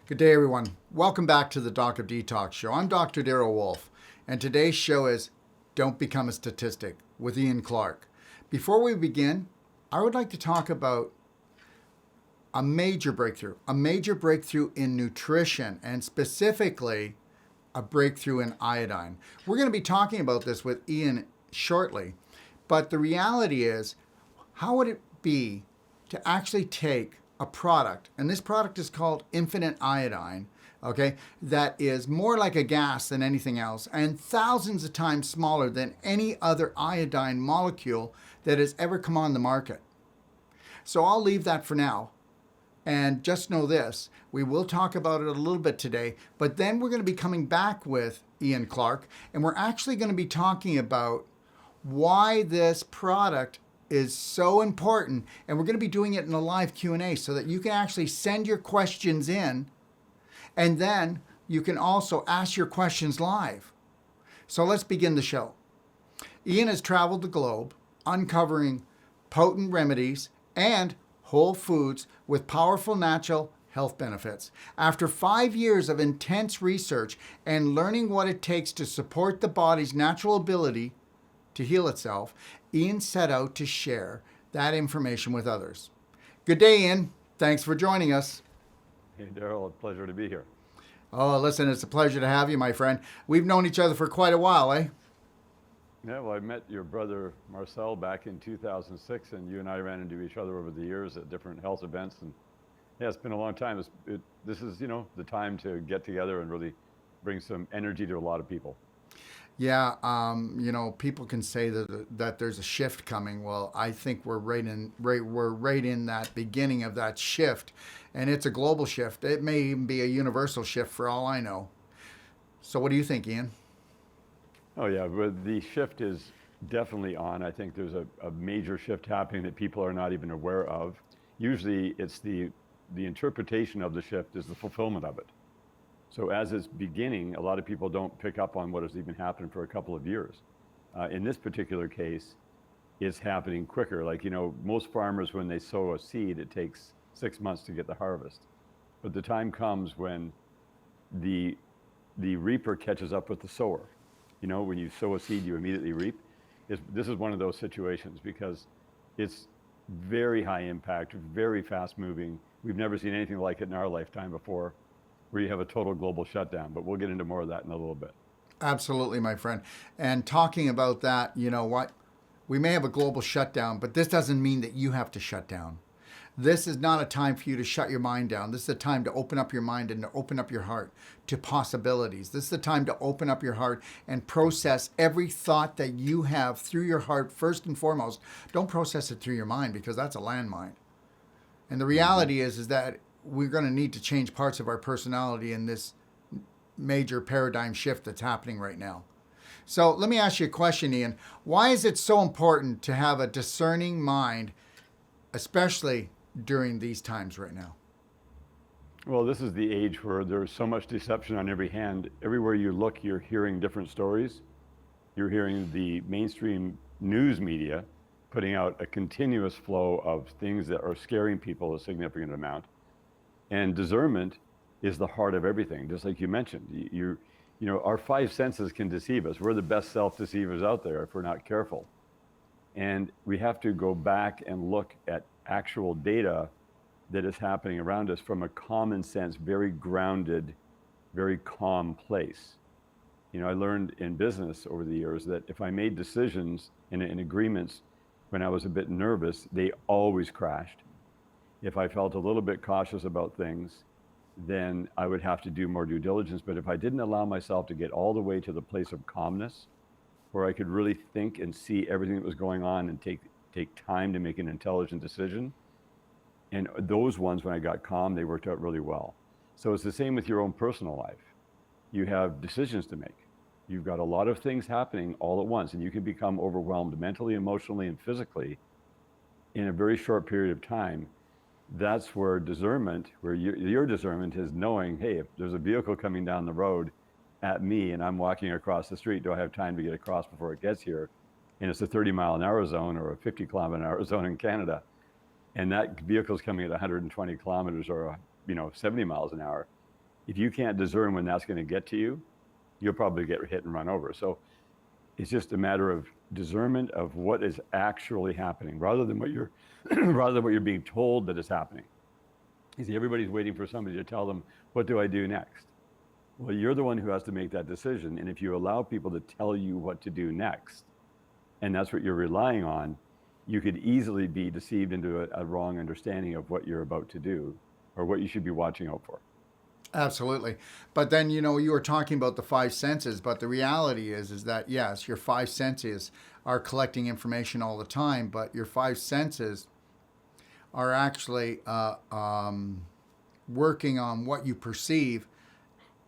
Good day, everyone. Welcome back to the Doc of Detox show. I'm Dr. Darrell Wolfe, and today's show is Don't Become a Statistic with Ian Clark. Before we begin, I would like to talk about a major breakthrough in nutrition, and specifically a breakthrough in iodine. We're going to be talking about this with Ian shortly, but the reality is, how would it be to actually take a product, and this product is called infinite iodine, okay, that is more like a gas than anything else and thousands of times smaller than any other iodine molecule that has ever come on the market. So I'll leave that for now. And just know this, we will talk about it a little bit today, but then we're going to be coming back with Ian Clark, and we're actually going to be talking about why this product is so important, and we're going to be doing it in a live Q&A so that you can actually send your questions in, and then you can also ask your questions live. So let's begin the show. Ian has traveled the globe uncovering potent remedies and whole foods with powerful natural health benefits. After 5 years of intense research and learning what it takes to support the body's natural ability to heal itself, Ian set out to share that information with others. Good day, Ian. Thanks for joining us. Hey, Darrell, a pleasure to be here. Oh, listen, it's a pleasure to have you, my friend. We've known each other for quite a while, eh? Yeah, well, I met your brother Marcel back in 2006, and you and I ran into each other over the years at different health events. And yeah, it's been a long time. This is, the time to get together and really bring some energy to a lot of people. Yeah, people can say that there's a shift coming. Well, I think we're right in that beginning of that shift, and it's a global shift. It may even be a universal shift for all I know. So, what do you think, Ian? Oh yeah, but the shift is definitely on. I think there's a major shift happening that people are not even aware of. Usually, it's the interpretation of the shift is the fulfillment of it. So as it's beginning, a lot of people don't pick up on what has even happened for a couple of years. In this particular case, it's happening quicker. Like, most farmers, when they sow a seed, it takes 6 months to get the harvest. But the time comes when the reaper catches up with the sower. When you sow a seed, you immediately reap. This is one of those situations because it's very high impact, very fast moving. We've never seen anything like it in our lifetime before, where you have a total global shutdown, but we'll get into more of that in a little bit. Absolutely, my friend. And talking about that, you know what? We may have a global shutdown, but this doesn't mean that you have to shut down. This is not a time for you to shut your mind down. This is a time to open up your mind and to open up your heart to possibilities. This is the time to open up your heart and process every thought that you have through your heart first and foremost. Don't process it through your mind because that's a landmine. And the reality is that we're going to need to change parts of our personality in this major paradigm shift that's happening right now. So let me ask you a question, Ian. Why is it so important to have a discerning mind, especially during these times right now? Well, this is the age where there's so much deception on every hand. Everywhere you look, you're hearing different stories. You're hearing the mainstream news media putting out a continuous flow of things that are scaring people a significant amount. And discernment is the heart of everything, just like you mentioned. Our five senses can deceive us. We're the best self-deceivers out there if we're not careful. And we have to go back and look at actual data that is happening around us from a common sense, very grounded, very calm place. I learned in business over the years that if I made decisions and agreements when I was a bit nervous, they always crashed. If I felt a little bit cautious about things, then I would have to do more due diligence. But if I didn't allow myself to get all the way to the place of calmness, where I could really think and see everything that was going on and take time to make an intelligent decision, and those ones, when I got calm, they worked out really well. So it's the same with your own personal life. You have decisions to make. You've got a lot of things happening all at once, and you can become overwhelmed mentally, emotionally, and physically in a very short period of time. That's where discernment, where your discernment is knowing, hey, if there's a vehicle coming down the road at me and I'm walking across the street, do I have time to get across before it gets here? And it's a 30-mile-an-hour zone or a 50-kilometer-an-hour zone in Canada, and that vehicle's coming at 120 kilometers or 70 miles an hour. If you can't discern when that's going to get to you, you'll probably get hit and run over. So it's just a matter of discernment of what is actually happening, rather than what you're rather than what you're being told that is happening. You see, everybody's waiting for somebody to tell them, what do I do next? Well, you're the one who has to make that decision. And if you allow people to tell you what to do next, and that's what you're relying on, you could easily be deceived into a wrong understanding of what you're about to do or what you should be watching out for. Absolutely. But then, you know, you were talking about the five senses, but the reality is that, yes, your five senses are collecting information all the time, but your five senses are actually working on what you perceive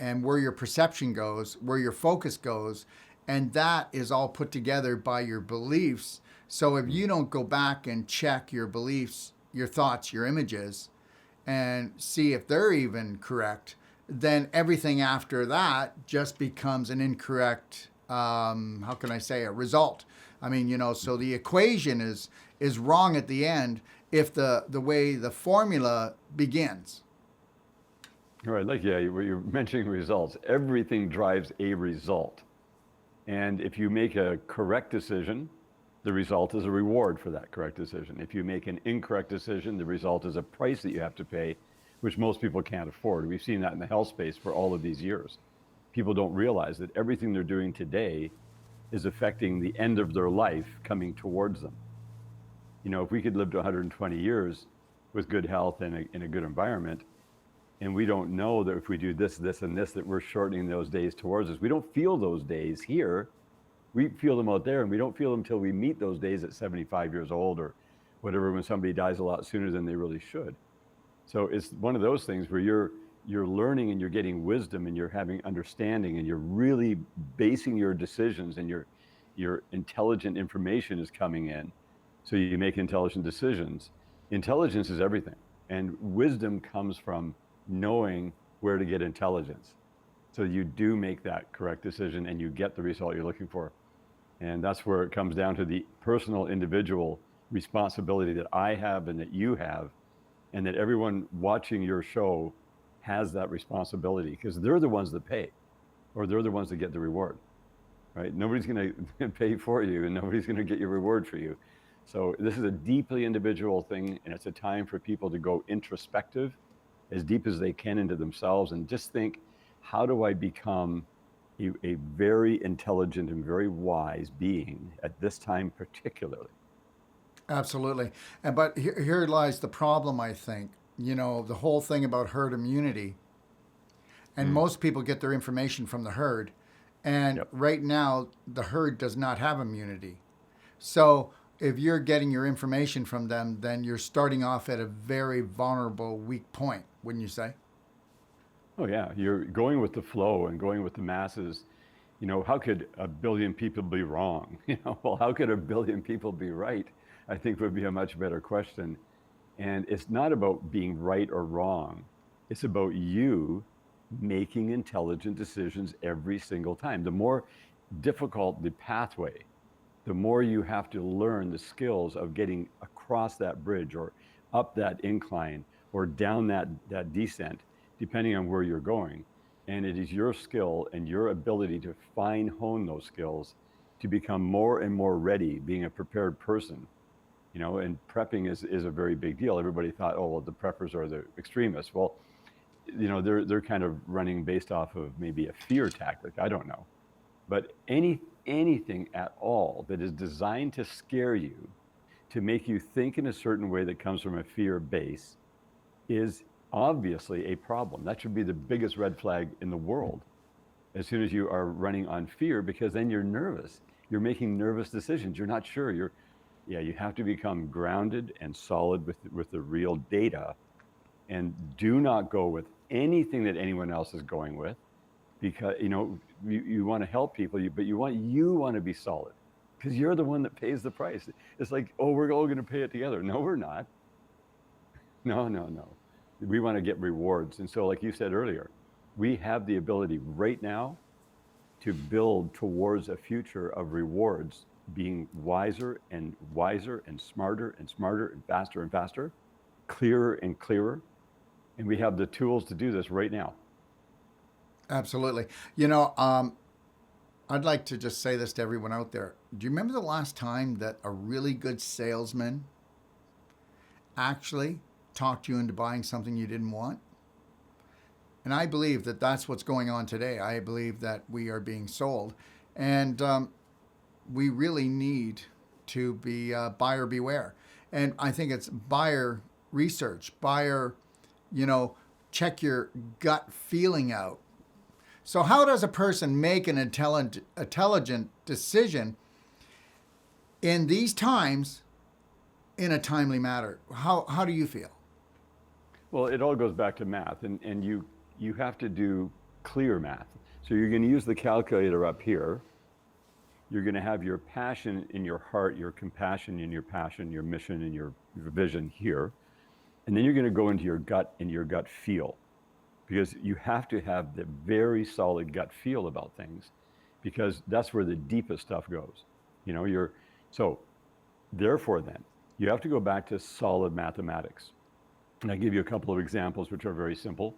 and where your perception goes, where your focus goes, and that is all put together by your beliefs. So if you don't go back and check your beliefs, your thoughts, your images, and see if they're even correct, then everything after that just becomes an incorrect, how can I say, a result. I mean, you know, so the equation is wrong at the end if the way the formula begins. All right, like, yeah, you're mentioning results. Everything drives a result. And if you make a correct decision, the result is a reward for that correct decision. If you make an incorrect decision, the result is a price that you have to pay, which most people can't afford. We've seen that in the health space for all of these years. People don't realize that everything they're doing today is affecting the end of their life coming towards them. You know, if we could live to 120 years with good health and in a good environment, and we don't know that if we do this, this, and this, that we're shortening those days towards us. We don't feel those days here. We feel them out there, and we don't feel them until we meet those days at 75 years old or whatever, when somebody dies a lot sooner than they really should. So it's one of those things where you're learning and you're getting wisdom and you're having understanding and you're really basing your decisions, and your intelligent information is coming in. So you make intelligent decisions. Intelligence is everything. And wisdom comes from knowing where to get intelligence. So you do make that correct decision and you get the result you're looking for. And that's where it comes down to the personal, individual responsibility that I have and that you have, and that everyone watching your show has that responsibility, because they're the ones that pay, or they're the ones that get the reward, right? Nobody's going to pay for you, and nobody's going to get your reward for you. So this is a deeply individual thing, and it's a time for people to go introspective as deep as they can into themselves and just think, how do I become a very intelligent and very wise being at this time particularly? Absolutely. But here lies the problem, I think. You know, the whole thing about herd immunity. And most people get their information from the herd. And Yep. right now, the herd does not have immunity. So if you're getting your information from them, then you're starting off at a very vulnerable, weak point, wouldn't you say? Oh yeah, you're going with the flow and going with the masses. You know, how could a billion people be wrong? You know, well, how could a billion people be right? I think would be a much better question. And it's not about being right or wrong. It's about you making intelligent decisions every single time. The more difficult the pathway, the more you have to learn the skills of getting across that bridge or up that incline or down that descent, depending on where you're going. And it is your skill and your ability to fine hone those skills to become more and more ready, being a prepared person. You know, and prepping is a very big deal. Everybody thought, oh, well, the preppers are the extremists. Well, you know, they're kind of running based off of maybe a fear tactic. I don't know. But anything at all that is designed to scare you, to make you think in a certain way that comes from a fear base, is obviously a problem. That should be the biggest red flag in the world as soon as you are running on fear, because then you're nervous. You're making nervous decisions. You're not sure. You have to become grounded and solid with the real data, and do not go with anything that anyone else is going with, because you know you want to help people, but you want to be solid, because you're the one that pays the price. It's like, oh, we're all going to pay it together. No, we're not. No. We want to get rewards. And so, like you said earlier, we have the ability right now to build towards a future of rewards, being wiser and smarter and faster, clearer and clearer. And we have the tools to do this right now. Absolutely. I'd like to just say this to everyone out there. Do you remember the last time that a really good salesman actually talked you into buying something you didn't want? And I believe that that's what's going on today. I believe that we are being sold. And we really need to be buyer beware. And I think it's buyer research, buyer, you know, check your gut feeling out. So, how does a person make an intelligent decision in these times in a timely manner? How do you feel? Well, it all goes back to math, and you have to do clear math. So you're going to use the calculator up here. You're going to have your passion in your heart, your compassion in your passion, your mission and your vision here. And then you're going to go into your gut and your gut feel, because you have to have the very solid gut feel about things, because that's where the deepest stuff goes. So therefore then, you have to go back to solid mathematics. And I give you a couple of examples which are very simple.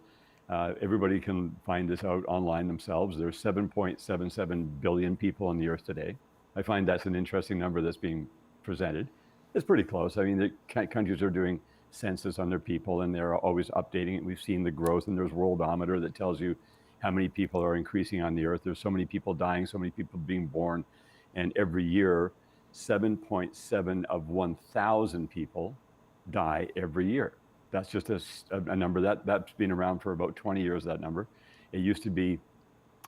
Everybody can find this out online themselves. There's 7.77 billion people on the earth today. I find that's an interesting number that's being presented. It's pretty close. I mean, the countries are doing census on their people, and they're always updating it. We've seen the growth, and there's Worldometer that tells you how many people are increasing on the earth. There's so many people dying, so many people being born, and every year, 7.7 of 1,000 people die every year. That's just a number that's been around for about 20 years, that number. It used to be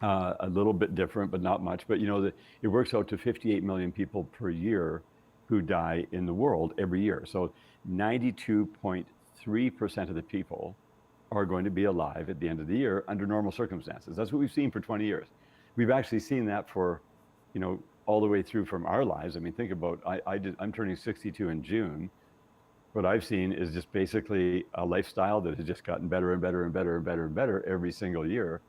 a little bit different, but not much. But it works out to 58 million people per year who die in the world every year. So 92.3% of the people are going to be alive at the end of the year under normal circumstances. That's what we've seen for 20 years. We've actually seen that for, all the way through from our lives. I mean, think about, I'm turning 62 in June. What I've seen is just basically a lifestyle that has just gotten better and better and better and better and better every single year.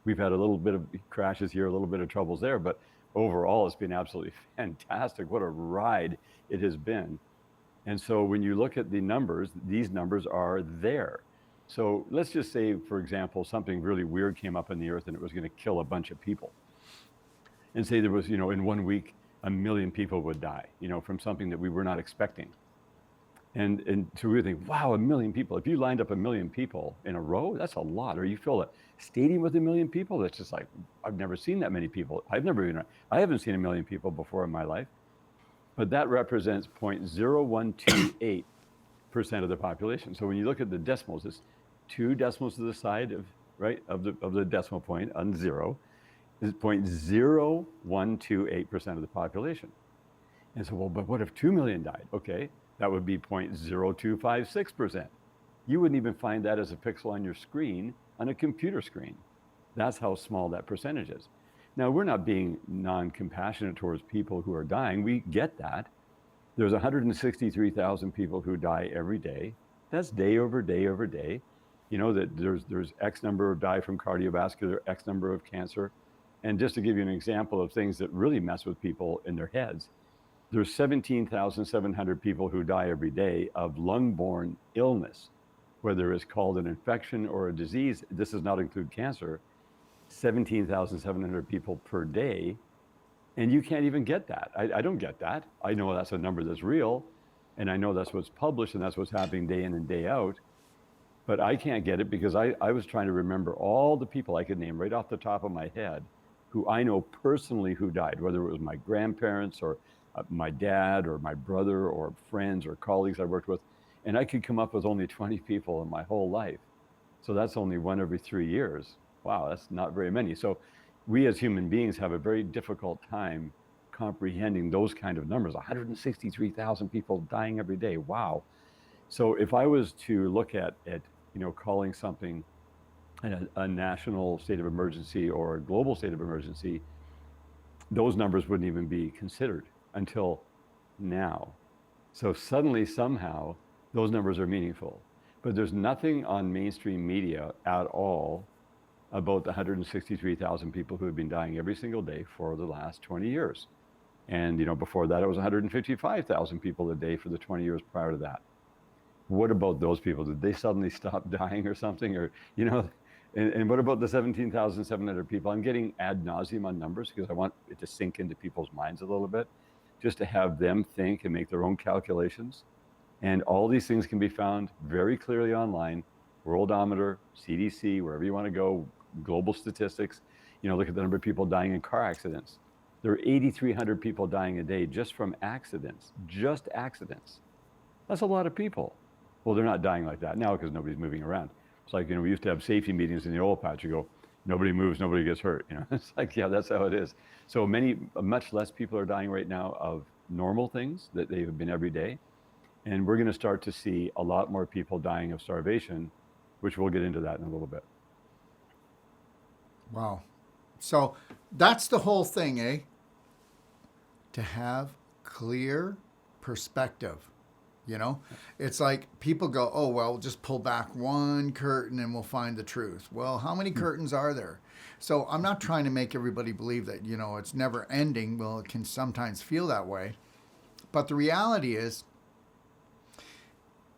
We've had a little bit of crashes here, a little bit of troubles there, but overall it's been absolutely fantastic. What a ride it has been. And so when you look at the numbers, these numbers are there. So let's just say, for example, something really weird came up in the earth and it was going to kill a bunch of people. And say there was, in 1 week, 1 million people would die, from something that we were not expecting. And to really think, wow, 1 million people. If you lined up 1 million people in a row, that's a lot. Or you fill a stadium with 1 million people, that's just like, I've never seen that many people. I haven't seen 1 million people before in my life. But that represents 0.0128% of the population. So when you look at the decimals, it's 2 decimals to the side of the decimal point on 0 is 0.0128% of the population. And so, well, but what if 2 million died? Okay. That would be 0.0256%. You wouldn't even find that as a pixel on your screen, on a computer screen. That's how small that percentage is. Now, we're not being non-compassionate towards people who are dying. We get that. There's 163,000 people who die every day. That's day over day over day. That there's X number of die from cardiovascular, X number of cancer. And just to give you an example of things that really mess with people in their heads, there's 17,700 people who die every day of lung-borne illness, whether it's called an infection or a disease. This does not include cancer. 17,700 people per day, and you can't even get that. I don't get that. I know that's a number that's real, and I know that's what's published, and that's what's happening day in and day out, but I can't get it because I was trying to remember all the people I could name right off the top of my head who I know personally who died, whether it was my grandparents or my dad or my brother or friends or colleagues I worked with, and I could come up with only 20 people in my whole life. So that's only 1 every 3 years. Wow, that's not very many. So we as human beings have a very difficult time comprehending those kind of numbers. 163,000 people dying every day. Wow. So if I was to look at calling something a national state of emergency or a global state of emergency, those numbers wouldn't even be considered until now. So suddenly, somehow, those numbers are meaningful. But there's nothing on mainstream media at all about the 163,000 people who have been dying every single day for the last 20 years. And before that, it was 155,000 people a day for the 20 years prior to that. What about those people? Did they suddenly stop dying or something? Or, And what about the 17,700 people? I'm getting ad nauseum on numbers because I want it to sink into people's minds a little bit, just to have them think and make their own calculations. And all these things can be found very clearly online, Worldometer, CDC, wherever you want to go, global statistics. Look at the number of people dying in car accidents. There are 8,300 people dying a day just from accidents, just accidents. That's a lot of people. Well, they're not dying like that now because nobody's moving around. It's like, we used to have safety meetings in the oil patch. You go, nobody moves, nobody gets hurt. It's like, yeah, that's how it is. So much less people are dying right now of normal things that they have been every day. And we're going to start to see a lot more people dying of starvation, which we'll get into that in a little bit. Wow. So that's the whole thing, eh? To have clear perspective. It's like people go, oh, well, just pull back one curtain and we'll find the truth. Well, how many curtains are there? So I'm not trying to make everybody believe that, it's never ending. Well, it can sometimes feel that way. But the reality is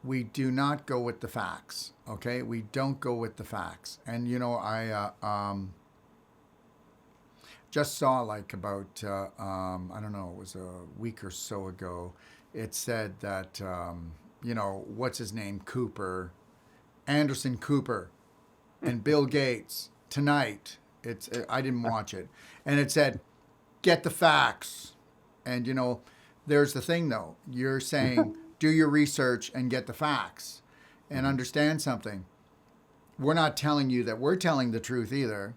we do not go with the facts, okay? We don't go with the facts. And, I just saw about, I don't know, it was a week or so ago, it said that, what's his name? Anderson Cooper and Bill Gates tonight. I didn't watch it. And it said, get the facts. And, there's the thing though. You're saying, do your research and get the facts and understand something. We're not telling you that we're telling the truth either.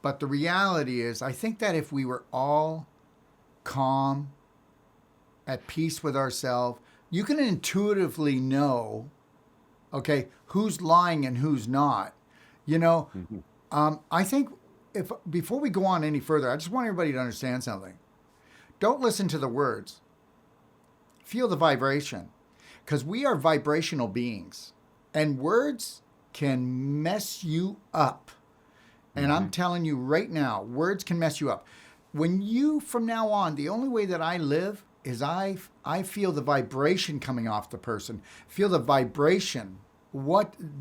But the reality is, I think that if we were all calm, at peace with ourselves, you can intuitively know, okay, who's lying and who's not. I think before we go on any further, I just want everybody to understand something. Don't listen to the words. Feel the vibration, because we are vibrational beings, and words can mess you up. And I'm telling you right now, words can mess you up. From now on, the only way that I live is I feel the vibration coming off the person. Feel the vibration.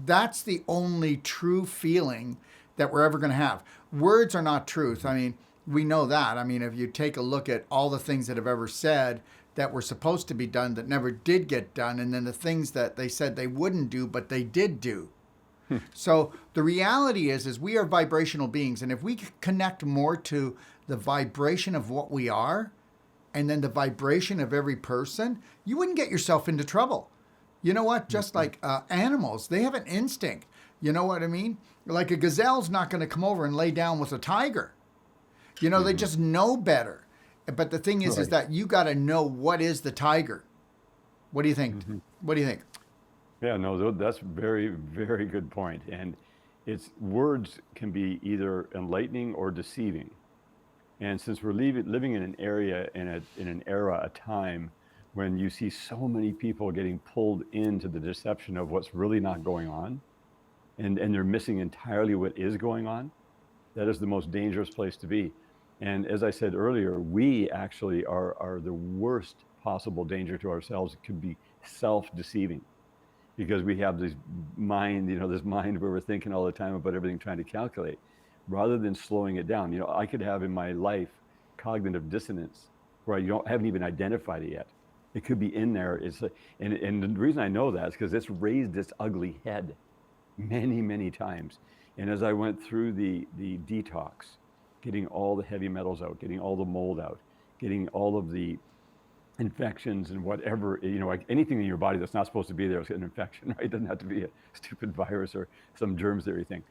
That's the only true feeling that we're ever going to have. Words are not truth. I mean, we know that. I mean, if you take a look at all the things that have ever said that were supposed to be done that never did get done, and then the things that they said they wouldn't do, but they did do. So the reality is we are vibrational beings. And if we connect more to the vibration of what we are, and then the vibration of every person, you wouldn't get yourself into trouble. You know what? Just like animals, they have an instinct. You know what I mean? Like a gazelle's not going to come over and lay down with a tiger. They just know better. But the thing is that you got to know what is the tiger. What do you think? What do you think? Yeah, no, that's very, very good point. And words can be either enlightening or deceiving. And since we're living in an area, in an era, a time when you see so many people getting pulled into the deception of what's really not going on, and they're missing entirely what is going on, that is the most dangerous place to be. And as I said earlier, we actually are the worst possible danger to ourselves. It could be self-deceiving, because we have this mind where we're thinking all the time about everything, trying to calculate, rather than slowing it down. I could have in my life cognitive dissonance where I haven't even identified it yet. It could be in there. And the reason I know that is because it's raised its ugly head many, many times. And as I went through the detox, getting all the heavy metals out, getting all the mold out, getting all of the infections and whatever, like anything in your body that's not supposed to be there is an infection, right? It doesn't have to be a stupid virus or some germs theory thing.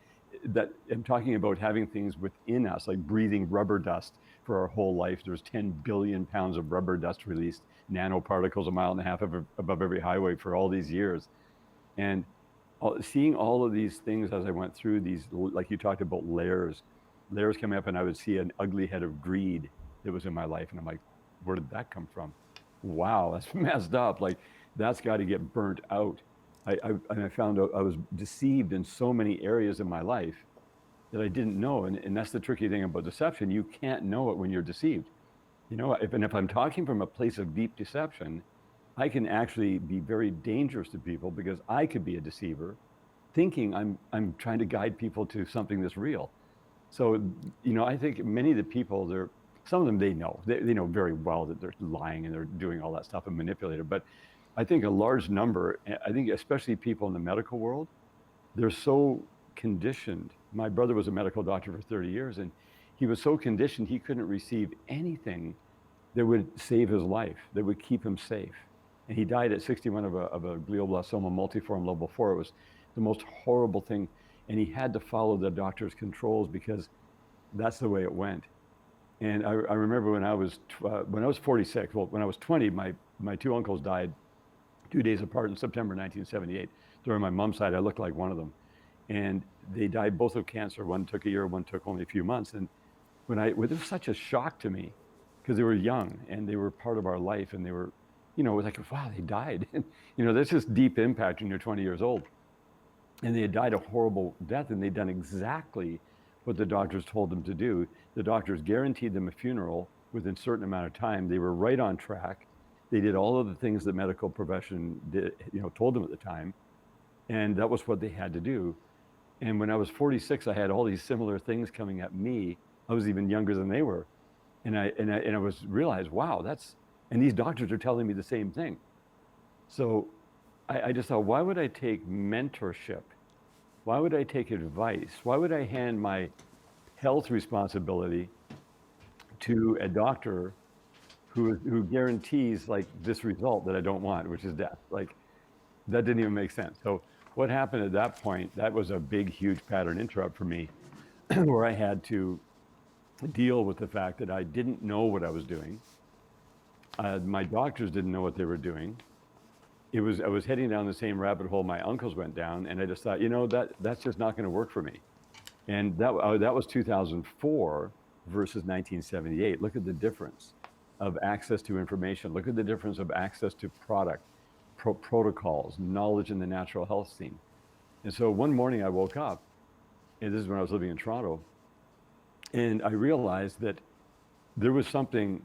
That I'm talking about having things within us, like breathing rubber dust for our whole life. There's 10 billion pounds of rubber dust released, nanoparticles a mile and a half above every highway for all these years. And seeing all of these things as I went through these, like you talked about layers coming up, and I would see an ugly head of greed that was in my life. And I'm like, where did that come from? Wow, that's messed up. Like, that's got to get burnt out. I found out I was deceived in so many areas of my life that I didn't know. And that's the tricky thing about deception. You can't know it when you're deceived. If I'm talking from a place of deep deception, I can actually be very dangerous to people, because I could be a deceiver thinking I'm trying to guide people to something that's real. So, I think many of the people, some of them, they know very well that they're lying and they're doing all that stuff and manipulated. But I think a large number, I think especially people in the medical world, they're so conditioned. My brother was a medical doctor for 30 years, and he was so conditioned he couldn't receive anything that would save his life, that would keep him safe. And he died at 61 of a glioblastoma multiforme level 4. It was the most horrible thing. And he had to follow the doctor's controls because that's the way it went. And I remember when I was 46, well, when I was 20, my two uncles died 2 days apart in September 1978. During my mom's side, I looked like one of them. And they died both of cancer. One took a year, one took only a few months. And it was such a shock to me because they were young and they were part of our life, and they were, it was like, wow, they died. And, that's just deep impact when you're 20 years old. And they had died a horrible death, and they'd done exactly what the doctors told them to do. The doctors guaranteed them a funeral within a certain amount of time. They were right on track. They did all of the things the medical profession did, told them at the time. And that was what they had to do. And when I was 46, I had all these similar things coming at me. I was even younger than they were. And I realized, wow, and these doctors are telling me the same thing. So I just thought, why would I take mentorship? Why would I take advice? Why would I hand my health responsibility to a doctor who guarantees like this result that I don't want, which is death? Like, that didn't even make sense. So what happened at that point, that was a big, huge pattern interrupt for me where I had to deal with the fact that I didn't know what I was doing. My doctors didn't know what they were doing. I was heading down the same rabbit hole my uncles went down, and I just thought, that's just not going to work for me. And that was 2004 versus 1978. Look at the difference of access to information. Look at the difference of access to product, protocols, knowledge in the natural health scene. And so one morning I woke up, and this is when I was living in Toronto, and I realized that there was something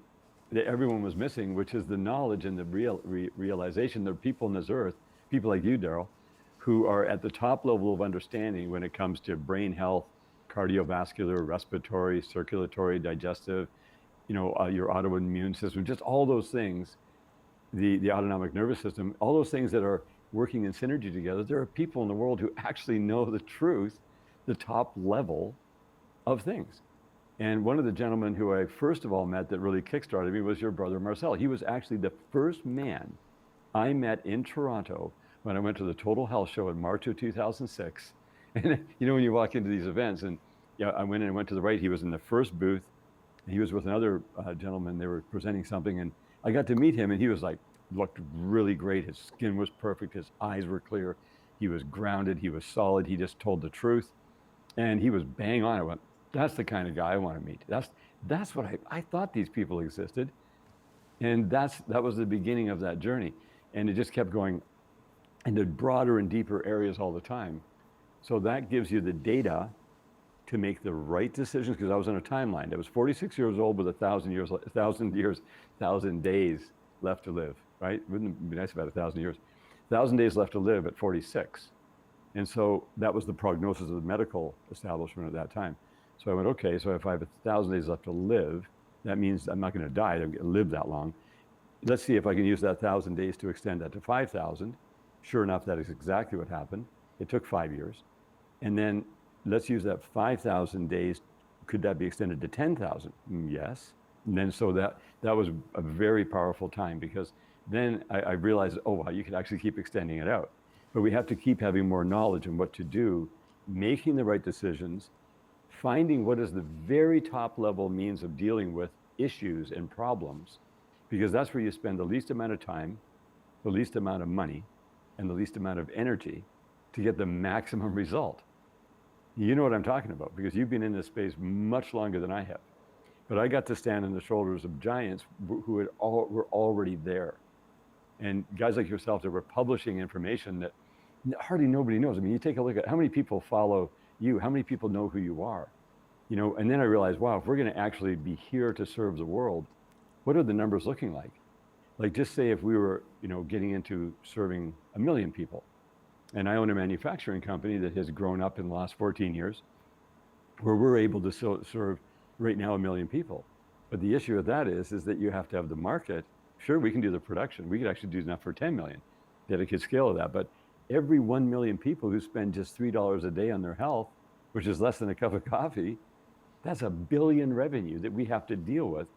that everyone was missing, which is the knowledge and the realization there are people on this earth, people like you, Darrell, who are at the top level of understanding when it comes to brain health, cardiovascular, respiratory, circulatory, digestive, your autoimmune system, just all those things, the autonomic nervous system, all those things that are working in synergy together. There are people in the world who actually know the truth, the top level of things. And one of the gentlemen who I first of all met that really kickstarted me was your brother, Marcel. He was actually the first man I met in Toronto when I went to the Total Health Show in March of 2006. And when you walk into these events, and I went in and went to the right, he was in the first booth. He was with another gentleman. They were presenting something, and I got to meet him, and he was looked really great. His skin was perfect. His eyes were clear. He was grounded. He was solid. He just told the truth. And he was bang on. I went, that's the kind of guy I want to meet. That's what I thought these people existed. And that was the beginning of that journey. And it just kept going into broader and deeper areas all the time. So that gives you the data to make the right decisions, because I was on a timeline. I was 46 years old with 1,000 days left to live, right? Wouldn't it be nice about 1,000 years? 1,000 days left to live at 46. And so that was the prognosis of the medical establishment at that time. So I went, okay, so if I have 1,000 days left to live, that means I'm not going to die. I'm going to live that long. Let's see if I can use that 1,000 days to extend that to 5,000. Sure enough, that is exactly what happened. It took 5 years. And then let's use that 5,000 days. Could that be extended to 10,000? Yes. And then so that was a very powerful time, because then I realized, oh, wow, you could actually keep extending it out. But we have to keep having more knowledge on what to do, making the right decisions, finding what is the very top level means of dealing with issues and problems, because that's where you spend the least amount of time, the least amount of money, and the least amount of energy to get the maximum result. You know what I'm talking about, because you've been in this space much longer than I have. But I got to stand on the shoulders of giants who were already there. And guys like yourself that were publishing information that hardly nobody knows. I mean, you take a look at how many people follow you, how many people know who you are, and then I realized, wow, if we're going to actually be here to serve the world, what are the numbers looking like? Like, just say if we were, getting into serving 1 million people, And I own a manufacturing company that has grown up in the last 14 years, where we're able to serve right now 1 million people. But the issue with that is that you have to have the market. Sure, we can do the production. We could actually do enough for 10 million, dedicated scale of that. But every 1 million people who spend just $3 a day on their health, which is less than a cup of coffee, that's $1 billion revenue that we have to deal with,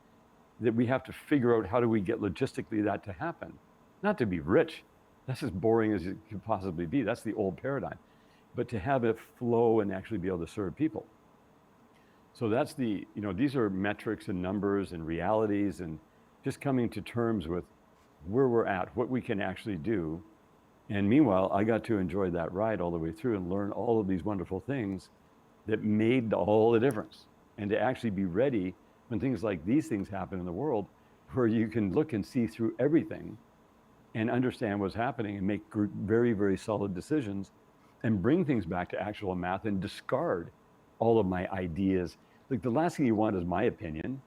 that we have to figure out how do we get logistically that to happen. Not to be rich, that's as boring as it could possibly be. That's the old paradigm. But to have it flow and actually be able to serve people. So that's these are metrics and numbers and realities and just coming to terms with where we're at, what we can actually do. And meanwhile, I got to enjoy that ride all the way through and learn all of these wonderful things that made all the difference. And to actually be ready when things like these things happen in the world, where you can look and see through everything and understand what's happening and make very, very solid decisions and bring things back to actual math and discard all of my ideas. Like, the last thing you want is my opinion.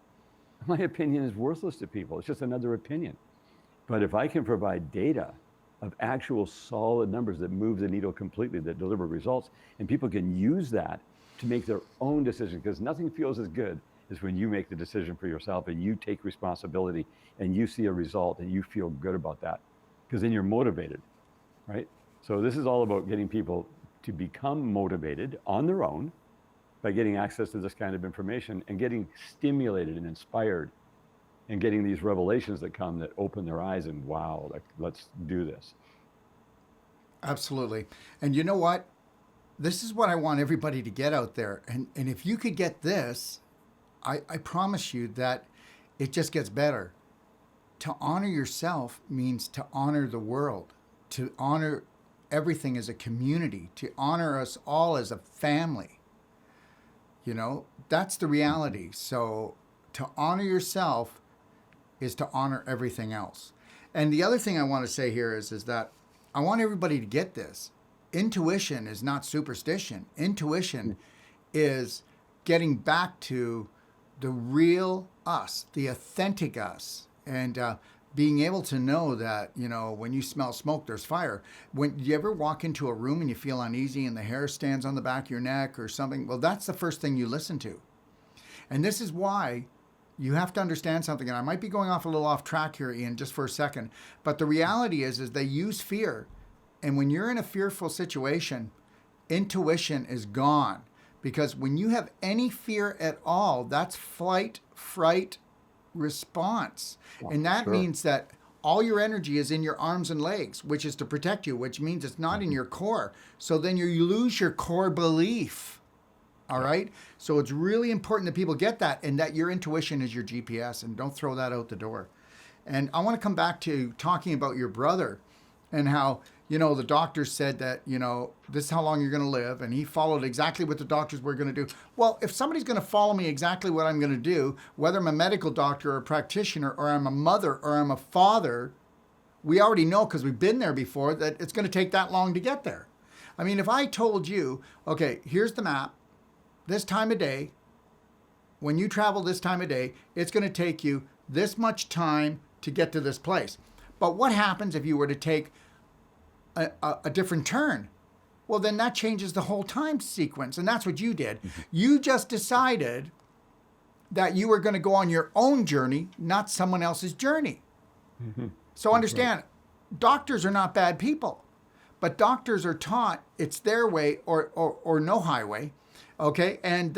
My opinion is worthless to people. It's just another opinion. But if I can provide data of actual solid numbers that move the needle completely, that deliver results, and people can use that to make their own decision, because nothing feels as good as when you make the decision for yourself and you take responsibility and you see a result and you feel good about that, because then you're motivated, right? So this is all about getting people to become motivated on their own by getting access to this kind of information and getting stimulated and inspired and getting these revelations that come that open their eyes and wow, like, let's do this. Absolutely. And you know what? This is what I want everybody to get out there. And if you could get this, I promise you that it just gets better. To honor yourself means to honor the world, to honor everything as a community, to honor us all as a family. You know, that's the reality. So to honor yourself is to honor everything else. And the other thing I want to say here is that I want everybody to get this. Intuition is not superstition. Intuition is getting back to the real us, the authentic us, and being able to know that, you know, when you smell smoke, there's fire. When you ever walk into a room and you feel uneasy and the hair stands on the back of your neck or something, well, that's the first thing you listen to. And this is why you have to understand something. And I might be going off a little off track here, Ian, just for a second. But the reality is they use fear. And when you're in a fearful situation, intuition is gone. Because when you have any fear at all, that's flight, fright, response. And that means that all your energy is in your arms and legs, which is to protect you, which means it's not in your core. So then you lose your core belief. All right? So it's really important that people get that, and that your intuition is your GPS, and don't throw that out the door. And I want to come back to talking about your brother and how, you know, the doctors said that, you know, this is how long you're going to live. And he followed exactly what the doctors were going to do. Well, if somebody's going to follow me exactly what I'm going to do, whether I'm a medical doctor or a practitioner or I'm a mother or I'm a father, we already know, because we've been there before, that it's going to take that long to get there. I mean, if I told you, okay, here's the map, this time of day, when you travel this time of day, it's going to take you this much time to get to this place. But what happens if you were to take a different turn? Well, then that changes the whole time sequence. And that's what you did. You just decided that you were going to go on your own journey, not someone else's journey. So understand, doctors are not bad people, but doctors are taught it's their way or no highway. Okay. And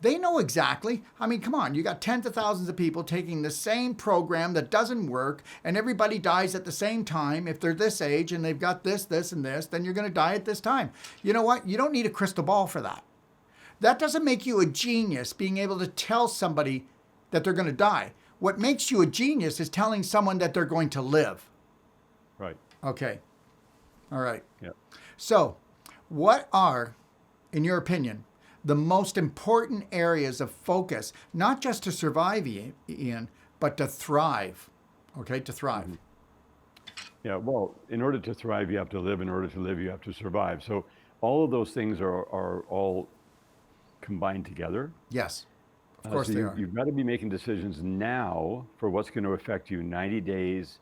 they know exactly. I mean, come on, you got tens of thousands of people taking the same program that doesn't work, and everybody dies at the same time. If they're this age and they've got this, this, and this, then you're going to die at this time. You know what? You don't need a crystal ball for that. That doesn't make you a genius, being able to tell somebody that they're going to die. What makes you a genius is telling someone that they're going to live. Right. Okay. All right. Yeah. So, what are, in your opinion, the most important areas of focus, not just to survive, Ian, but to thrive? Okay, to thrive. Yeah, well, in order to thrive, you have to live. In order to live, you have to survive. So all of those things are all combined together. Yes, of course they are. You've got to be making decisions now for what's going to affect you 90 days,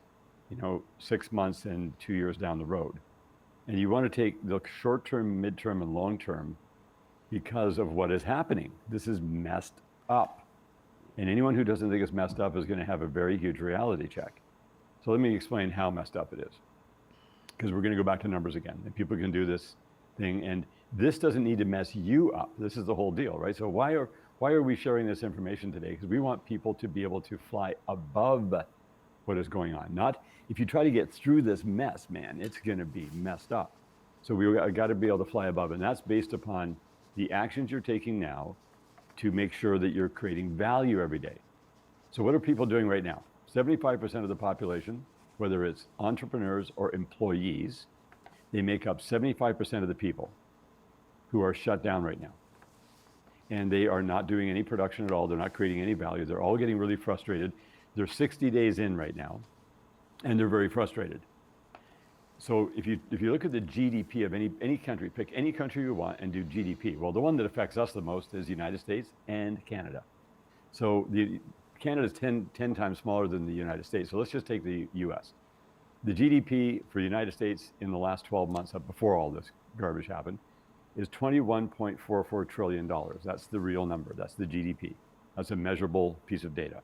6 months, and 2 years down the road. And you want to take the short-term, mid-term, and long-term because of what is happening. This is messed up. And anyone who doesn't think it's messed up is going to have a very huge reality check. So let me explain how messed up it is. Because we're going to go back to numbers again. And people can do this thing. And this doesn't need to mess you up. This is the whole deal, right? So why are we sharing this information today? Because we want people to be able to fly above what is going on. Not if you try to get through this mess, man, it's going to be messed up. So we got to be able to fly above. And that's based upon the actions you're taking now to make sure that you're creating value every day. So what are people doing right now? 75% of the population, whether it's entrepreneurs or employees, they make up 75% of the people who are shut down right now. And they are not doing any production at all. They're not creating any value. They're all getting really frustrated. They're 60 days in right now, and they're very frustrated. So if you look at the GDP of any country, pick any country you want and do GDP. Well, the one that affects us the most is the United States and Canada. So Canada is 10 times smaller than the United States. So let's just take the US. The GDP for the United States in the last 12 months, before all this garbage happened, is $21.44 trillion. That's the real number. That's the GDP. That's a measurable piece of data.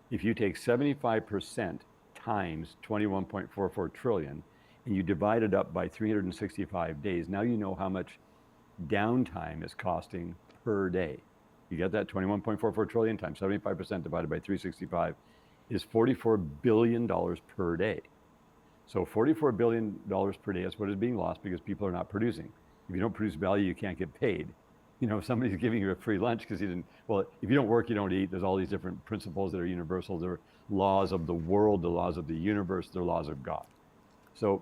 If you take 75% times 21.44 trillion and you divide it up by 365 days, now you know how much downtime is costing per day. You get that? 21.44 trillion times 75% divided by 365 is $44 billion per day. So $44 billion per day is what is being lost because people are not producing. If you don't produce value, you can't get paid. You know, if somebody's giving you a free lunch because you didn't, well, if you don't work, you don't eat. There's all these different principles that are universal. There are laws of the world, the laws of the universe, the laws of God. So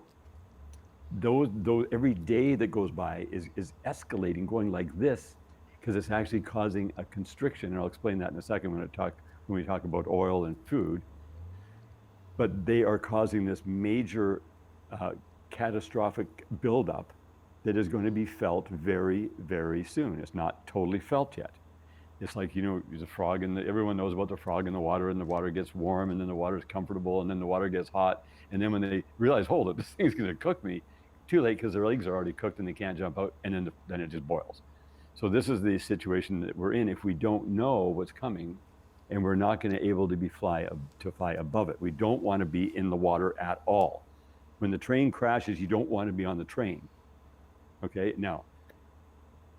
those every day that goes by is escalating, going like this, because it's actually causing a constriction. And I'll explain that in a second when we talk about oil and food. But they are causing this major catastrophic buildup that is going to be felt very, very soon. It's not totally felt yet. It's like, you know, there's a frog everyone knows about the frog in the water, and the water gets warm, and then the water is comfortable, and then the water gets hot. And then when they realize, hold it, this thing's going to cook me, too late because their legs are already cooked and they can't jump out, and then it just boils. So this is the situation that we're in if we don't know what's coming, and we're not going to be able to fly above it. We don't want to be in the water at all. When the train crashes, you don't want to be on the train. Okay, now,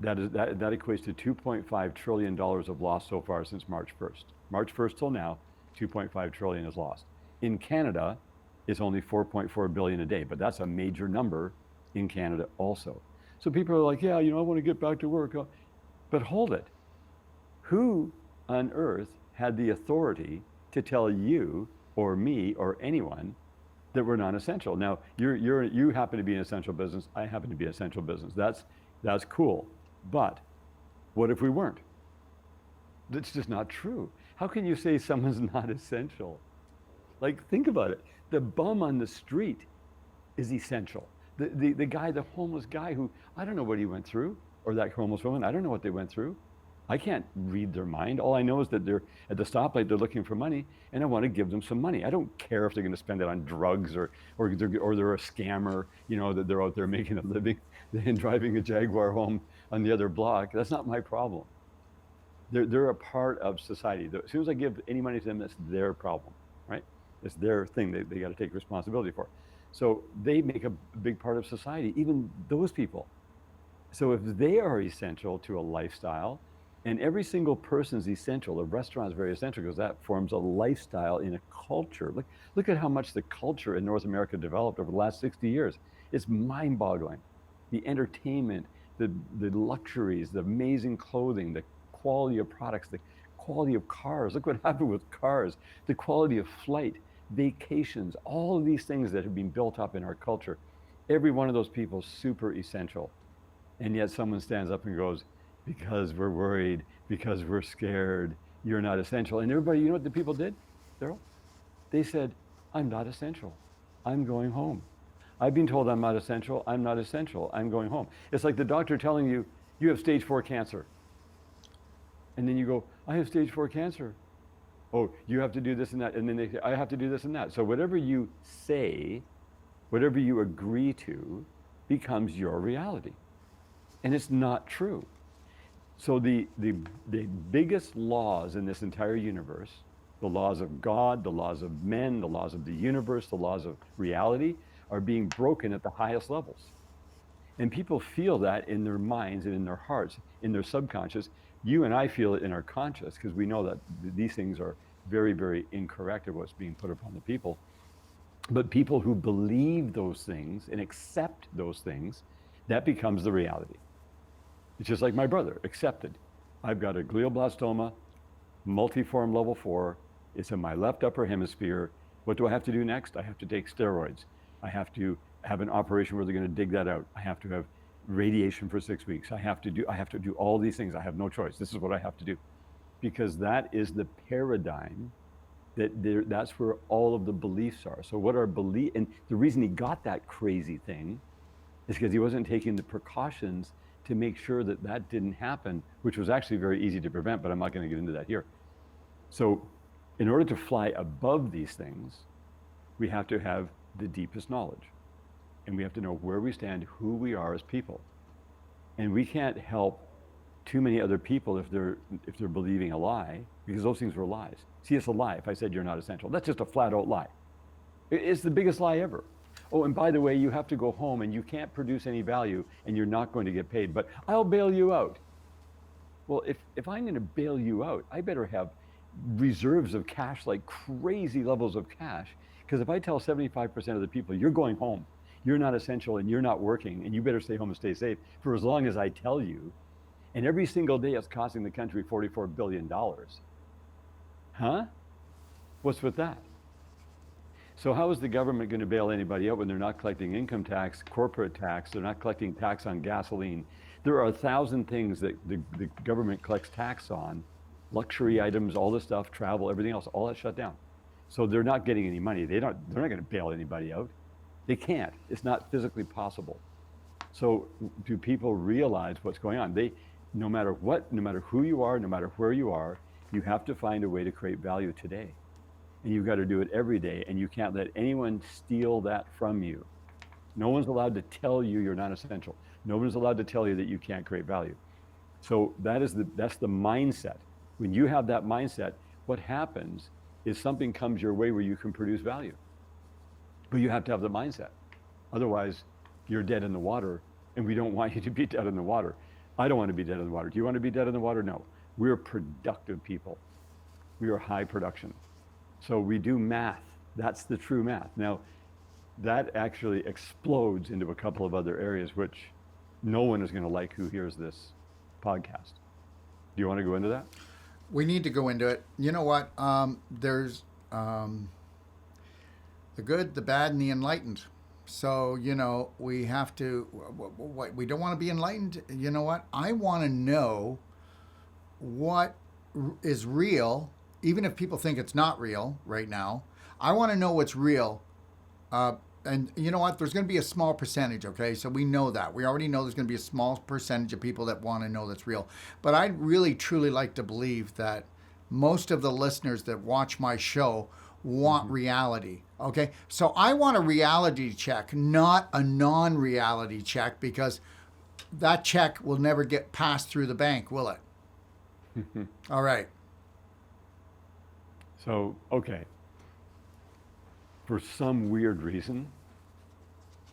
that equates to $2.5 trillion of loss so far since March 1st. March 1st till now, 2.5 trillion is lost. In Canada, it's only 4.4 billion a day, but that's a major number in Canada also. So people are like, yeah, you know, I want to get back to work. But hold it. Who on earth had the authority to tell you or me or anyone that we're non-essential? Now, you happen to be an essential business. I happen to be an essential business. That's cool. But what if we weren't? That's just not true. How can you say someone's not essential? Like, think about it. The bum on the street is essential. The guy, the homeless guy who, I don't know what he went through, or that homeless woman, I don't know what they went through. I can't read their mind. All I know is that they're at the stoplight, they're looking for money, and I want to give them some money. I don't care if they're going to spend it on drugs or they're a scammer, you know, that they're out there making a living and driving a Jaguar home on the other block. That's not my problem. They're a part of society. As soon as I give any money to them, that's their problem, right? It's their thing. They got to take responsibility for. So they make a big part of society, even those people. So if they are essential to a lifestyle, and every single person is essential, the restaurant is very essential because that forms a lifestyle in a culture. Look at how much the culture in North America developed over the last 60 years. It's mind-boggling. The entertainment, the luxuries, the amazing clothing, the quality of products, the quality of cars. Look what happened with cars, the quality of flight, vacations, all of these things that have been built up in our culture. Every one of those people is super essential. And yet someone stands up and goes, because we're worried, because we're scared, you're not essential. And everybody, you know what the people did, Darrell? They said, I'm not essential. I'm going home. I've been told I'm not essential. I'm not essential. I'm going home. It's like the doctor telling you, you have stage 4 cancer. And then you go, I have stage 4 cancer. Oh, you have to do this and that. And then they say, I have to do this and that. So whatever you say, whatever you agree to, becomes your reality. And it's not true. So the biggest laws in this entire universe, the laws of God, the laws of men, the laws of the universe, the laws of reality, are being broken at the highest levels. And people feel that in their minds and in their hearts, in their subconscious. You and I feel it in our conscious because we know that these things are very, very incorrect of what's being put upon the people. But people who believe those things and accept those things, that becomes the reality. It's just like my brother, accepted. I've got a glioblastoma, multiform level 4. It's in my left upper hemisphere. What do I have to do next? I have to take steroids. I have to have an operation where they're going to dig that out. I have to have radiation for 6 weeks. I have to do all these things. I have no choice. This is what I have to do. Because that is the paradigm that's where all of the beliefs are. So what our belief, and the reason he got that crazy thing is because he wasn't taking the precautions to make sure that that didn't happen, which was actually very easy to prevent, but I'm not going to get into that here. So in order to fly above these things, we have to have the deepest knowledge. And we have to know where we stand, who we are as people. And we can't help too many other people if they're believing a lie, because those things were lies. See, it's a lie if I said you're not essential. That's just a flat out lie. It's the biggest lie ever. Oh, and by the way, you have to go home and you can't produce any value and you're not going to get paid, but I'll bail you out. Well, if I'm going to bail you out, I better have reserves of cash, like crazy levels of cash, because if I tell 75% of the people, you're going home, you're not essential and you're not working and you better stay home and stay safe for as long as I tell you, and every single day it's costing the country $44 billion. Huh? What's with that? So how is the government going to bail anybody out when they're not collecting income tax, corporate tax, they're not collecting tax on gasoline? There are 1,000 things that the government collects tax on, luxury items, all this stuff, travel, everything else, all that's shut down. So they're not getting any money. They're not going to bail anybody out. They can't. It's not physically possible. So do people realize what's going on? No matter what, no matter who you are, no matter where you are, you have to find a way to create value today. And you've got to do it every day, and you can't let anyone steal that from you. No one's allowed to tell you you're not essential. No one's allowed to tell you that you can't create value. So that's the mindset. When you have that mindset, what happens is something comes your way where you can produce value. But you have to have the mindset. Otherwise, you're dead in the water, and we don't want you to be dead in the water. I don't want to be dead in the water. Do you want to be dead in the water? No. We're productive people. We are high production. So we do math. That's the true math. Now, that actually explodes into a couple of other areas, which no one is going to like who hears this podcast. Do you want to go into that? We need to go into it. You know what? There's the good, the bad, and the enlightened. So, we have to, we don't want to be enlightened. You know what? I want to know what is real, even if people think it's not real right now. I want to know what's real. And you know what? There's going to be a small percentage, okay? So we know that. We already know there's going to be a small percentage of people that want to know that's real. But I'd really, truly like to believe that most of the listeners that watch my show want reality, okay? So I want a reality check, not a non-reality check, because that check will never get passed through the bank, will it? All right. So, okay. For some weird reason,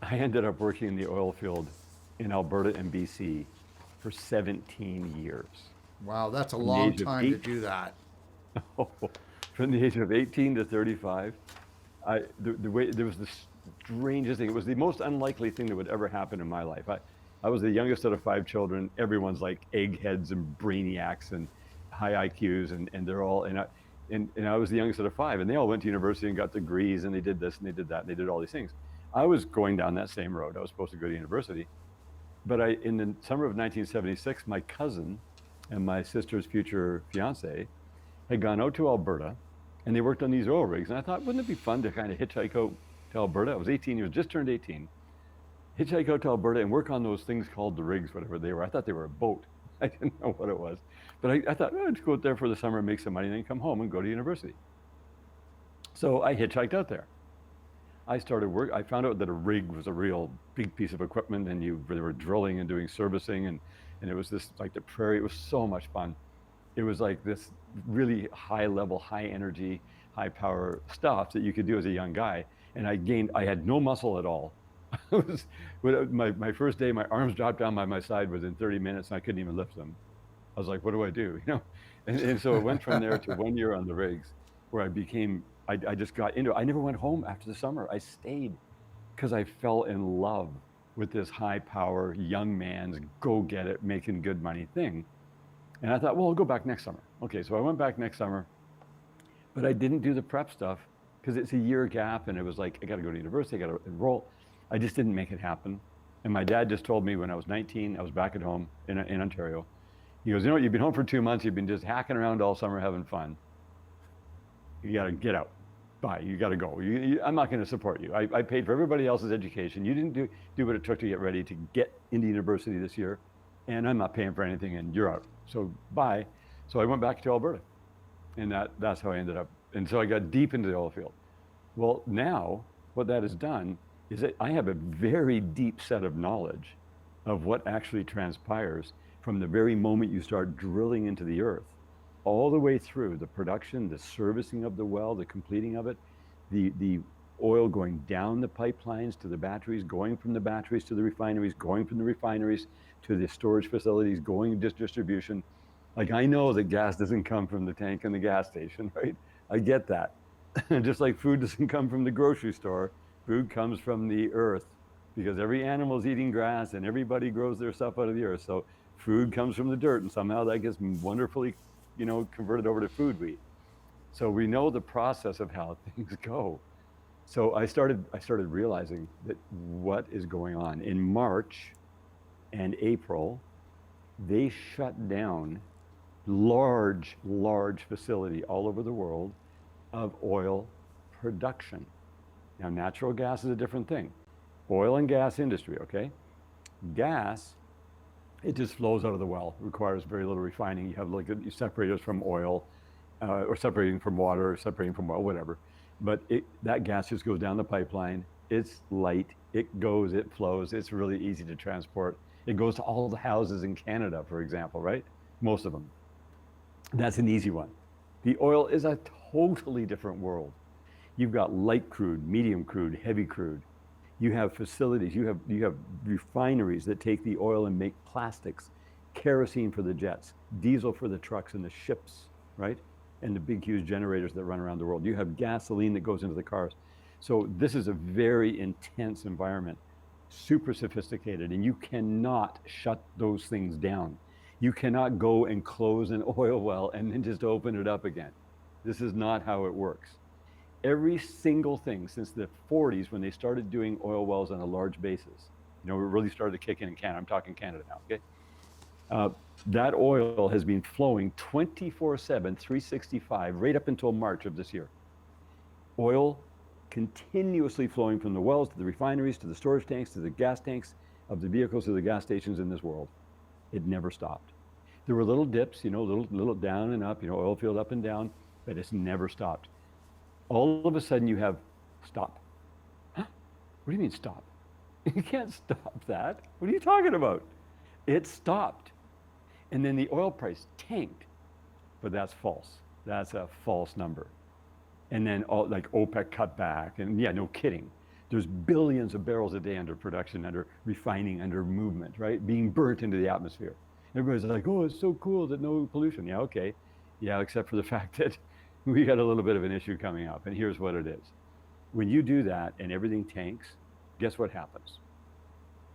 I ended up working in the oil field in Alberta and BC for 17 years. Wow, that's a long time to do that. From the age of 18 to 35, the way there was the strangest thing. It was the most unlikely thing that would ever happen in my life. I was the youngest out of 5 children. Everyone's like eggheads and brainiacs and high IQs, and they're all and I was the youngest out of 5, and they all went to university and got degrees, and they did this and they did that and they did all these things. I was going down that same road. I was supposed to go to university, but in the summer of 1976, my cousin and my sister's future fiance had gone out to Alberta, and they worked on these oil rigs. And I thought, wouldn't it be fun to kind of hitchhike out to Alberta? I was 18 years, just turned 18. Hitchhike out to Alberta and work on those things called the rigs, whatever they were. I thought they were a boat. I didn't know what it was. But I thought, I'd go out there for the summer and make some money and then come home and go to university. So I hitchhiked out there. I started work. I found out that a rig was a real big piece of equipment, and they were drilling and doing servicing, and it was this like the prairie. It was so much fun. It was like this really high level, high energy, high power stuff that you could do as a young guy. And I had no muscle at all. My first day, my arms dropped down by my side within 30 minutes, and I couldn't even lift them. I was like, what do I do? And so it went from there to 1 year on the rigs, where I just got into it. I never went home after the summer. I stayed because I fell in love with this high power, young man's go get it, making good money thing. And I thought, well, I'll go back next summer. Okay, so I went back next summer, but I didn't do the prep stuff because it's a year gap, and it was like, I got to go to university, I got to enroll. I just didn't make it happen. And my dad just told me when I was 19, I was back at home in Ontario. He goes, you've been home for 2 months, you've been just hacking around all summer having fun. You got to get out. Bye, you got to go. I'm not going to support you. I paid for everybody else's education. You didn't do what it took to get ready to get into university this year, and I'm not paying for anything, and you're out. So bye. So I went back to Alberta, and that's how I ended up. And so I got deep into the oil field. Well, now what that has done is that I have a very deep set of knowledge of what actually transpires from the very moment you start drilling into the earth, all the way through the production, the servicing of the well, the completing of it, the oil going down the pipelines to the batteries, going from the batteries to the refineries, going from the refineries to the storage facilities, going to distribution. Like, I know that gas doesn't come from the tank in the gas station, right? I get that. Just like food doesn't come from the grocery store, food comes from the earth, because every animal is eating grass and everybody grows their stuff out of the earth. So food comes from the dirt, and somehow that gets wonderfully, converted over to food we eat. So we know the process of how things go. So I started realizing that what is going on. In March and April, they shut down large facility all over the world of oil production. Now, natural gas is a different thing. Oil and gas industry, okay? Gas, it just flows out of the well. It requires very little refining. You have you separate it from oil, or separating from water, or separating from oil, whatever. But that gas just goes down the pipeline. It's light, it goes, it flows. It's really easy to transport. It goes to all the houses in Canada, for example, right? Most of them. That's an easy one. The oil is a totally different world. You've got light crude, medium crude, heavy crude. You have facilities, you have refineries that take the oil and make plastics, kerosene for the jets, diesel for the trucks and the ships, right? And the big, huge generators that run around the world. You have gasoline that goes into the cars. So this is a very intense environment, super sophisticated, and you cannot shut those things down. You cannot go and close an oil well and then just open it up again. This is not how it works. Every single thing since the 40s, when they started doing oil wells on a large basis, it really started to kick in Canada. I'm talking Canada now, okay? That oil has been flowing 24/7, 365, right up until March of this year. Oil continuously flowing from the wells to the refineries, to the storage tanks, to the gas tanks of the vehicles, to the gas stations in this world. It never stopped. There were little dips, little down and up, oil field up and down, but it's never stopped. All of a sudden you have stop. Huh? What do you mean stop? You can't stop that. What are you talking about? It stopped. And then the oil price tanked. But that's false. That's a false number. And then like OPEC cut back, and yeah, no kidding. There's billions of barrels a day under production, under refining, under movement, right? Being burnt into the atmosphere. Everybody's like, oh, it's so cool that no pollution. Yeah, okay. Yeah, except for the fact that we got a little bit of an issue coming up, and here's what it is. When you do that and everything tanks, guess what happens?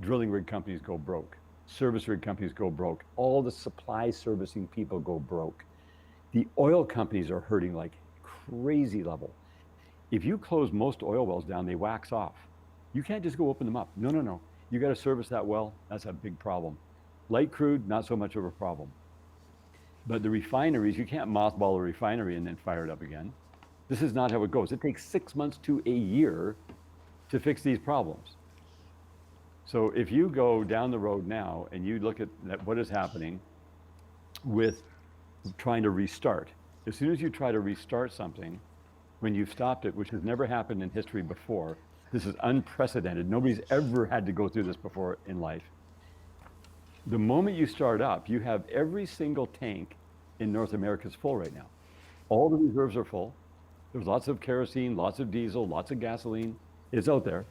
Drilling rig companies go broke. Service rig companies go broke. All the supply servicing people go broke. The oil companies are hurting like crazy level. If you close most oil wells down, they wax off. You can't just go open them up. No. You got to service that well. That's a big problem. Light crude, not so much of a problem. But the refineries, you can't mothball a refinery and then fire it up again. This is not how it goes. It takes 6 months to a year to fix these problems. So if you go down the road now and you look at what is happening with trying to restart, as soon as you try to restart something, when you've stopped it, which has never happened in history before, This is unprecedented. Nobody's ever had to go through this before in life. The moment you start up, you have every single tank in North America is full right now. All the reserves are full. There's lots of kerosene, lots of diesel, lots of gasoline. It's out there.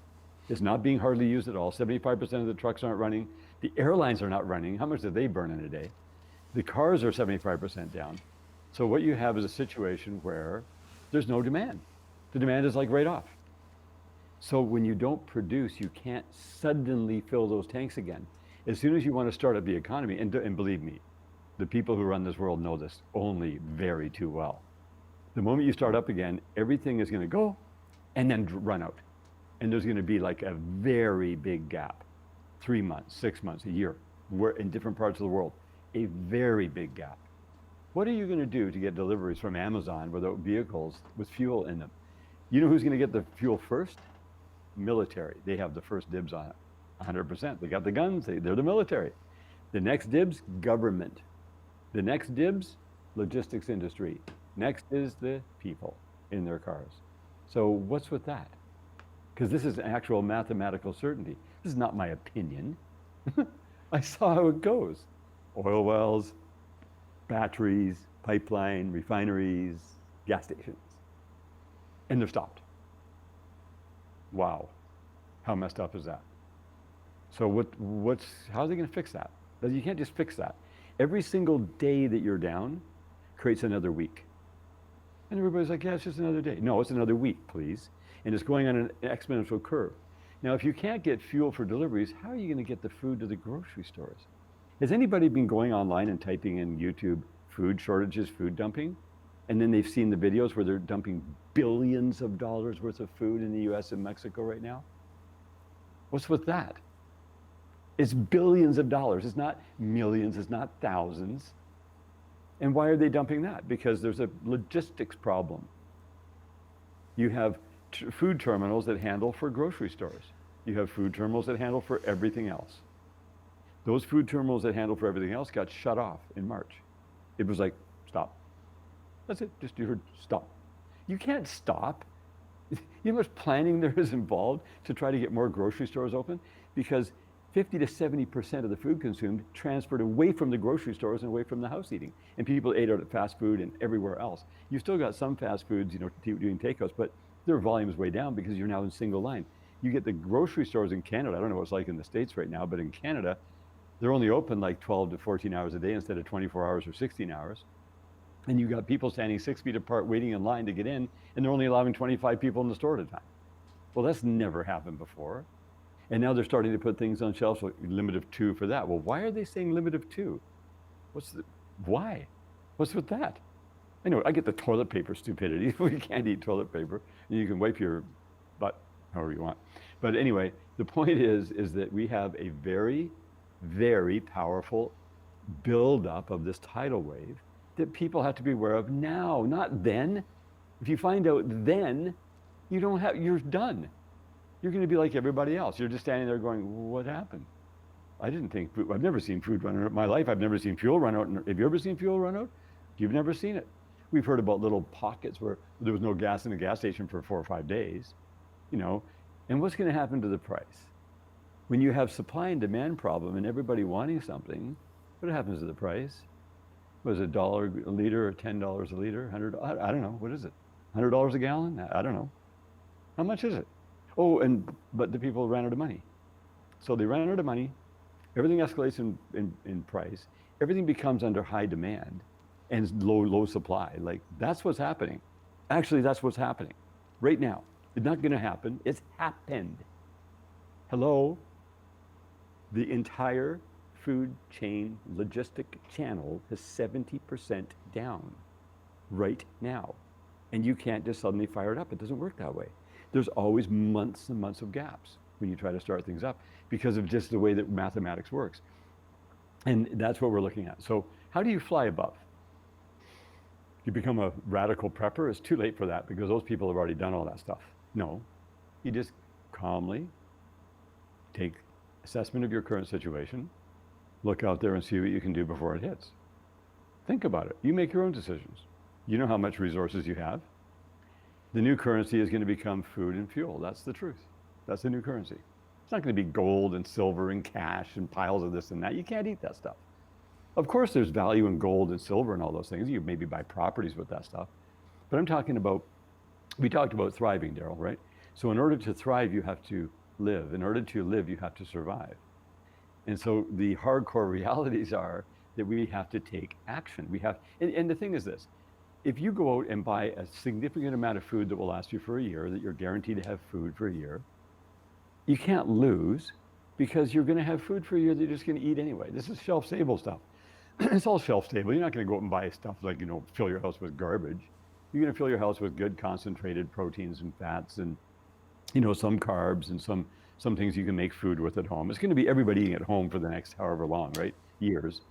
It's not being hardly used at all. 75% of the trucks aren't running. The airlines are not running. How much do they burn in a day? The cars are 75% down. So what you have is a situation where there's no demand. The demand is like right off. So when you don't produce, you can't suddenly fill those tanks again. As soon as you want to start up the economy, and believe me, the people who run this world know this only very too well. The moment you start up again, everything is going to go and then run out. And there's going to be like a very big gap, 3 months, 6 months, a year, where in different parts of the world, a very big gap. What are you going to do to get deliveries from Amazon without vehicles with fuel in them? You know who's going to get the fuel first? Military. They have the first dibs on it, 100%. They got the guns, they're the military. The next dibs, government. The next dibs, logistics industry. Next is the people in their cars. So what's with that? Because this is actual mathematical certainty. This is not my opinion. I saw how it goes. Oil wells, batteries, pipeline, refineries, gas stations. And they're stopped. Wow. How messed up is that? So how are they going to fix that? You can't just fix that. Every single day that you're down creates another week. And everybody's like, yeah, it's just another day. No, it's another week, please. And it's going on an exponential curve. Now, if you can't get fuel for deliveries, how are you going to get the food to the grocery stores? Has anybody been going online and typing in YouTube food shortages, food dumping? And then they've seen the videos where they're dumping billions of dollars worth of food in the US and Mexico right now? What's with that? It's billions of dollars. It's not millions, it's not thousands. And why are they dumping that? Because there's a logistics problem. You have food terminals that handle for grocery stores. You have food terminals that handle for everything else. Those food terminals that handle for everything else got shut off in March. It was like, stop. That's it, just you heard stop. You can't stop. You know how much planning there is involved to try to get more grocery stores open? Because 50 to 70% of the food consumed transferred away from the grocery stores and away from the house eating. And people ate out at fast food and everywhere else. You still got some fast foods, doing takeouts, but their volume is way down because you're now in single line. You get the grocery stores in Canada, I don't know what it's like in the States right now, but in Canada, they're only open like 12 to 14 hours a day instead of 24 hours or 16 hours. And you got people standing 6 feet apart waiting in line to get in, and they're only allowing 25 people in the store at a time. Well, that's never happened before. And now they're starting to put things on shelves like limit of 2 for that. Well, why are they saying limit of 2? Why? What's with that? I know, I get the toilet paper stupidity. You can't eat toilet paper, and you can wipe your butt however you want. But anyway, the point is that we have a very, very powerful buildup of this tidal wave that people have to be aware of now, not then. If you find out then, you're done. You're going to be like everybody else. You're just standing there going, what happened? I've never seen food run out in my life. I've never seen fuel run out. Have you ever seen fuel run out? You've never seen it. We've heard about little pockets where there was no gas in the gas station for 4 or 5 days, And what's going to happen to the price? When you have supply and demand problem and everybody wanting something, what happens to the price? Was it $1 a liter or $10 a liter? 100? I don't know. What is it? $100 a gallon? I don't know. How much is it? Oh, but the people ran out of money. So they ran out of money. Everything escalates in price. Everything becomes under high demand and low supply. Like, that's what's happening. Actually, that's what's happening right now. It's not going to happen. It's happened. Hello? The entire food chain logistic channel is 70% down right now. And you can't just suddenly fire it up. It doesn't work that way. There's always months and months of gaps when you try to start things up because of just the way that mathematics works. And that's what we're looking at. So how do you fly above? You become a radical prepper? It's too late for that because those people have already done all that stuff. No, you just calmly take assessment of your current situation, look out there and see what you can do before it hits. Think about it. You make your own decisions. You know how much resources you have. The new currency is going to become food and fuel. That's the truth. That's the new currency. It's not going to be gold and silver and cash and piles of this and that. You can't eat that stuff. Of course, there's value in gold and silver and all those things. You maybe buy properties with that stuff. But I'm talking about, we talked about thriving, Darrell, right? So in order to thrive, you have to live. In order to live, you have to survive. And so the hardcore realities are that we have to take action. And the thing is this, if you go out and buy a significant amount of food that will last you for a year, that you're guaranteed to have food for a year, you can't lose because you're gonna have food for a year that you're just gonna eat anyway. This is shelf-stable stuff. It's all shelf-stable. You're not gonna go out and buy stuff like, fill your house with garbage. You're gonna fill your house with good concentrated proteins and fats and, some carbs and some things you can make food with at home. It's gonna be everybody eating at home for the next however long, right? Years.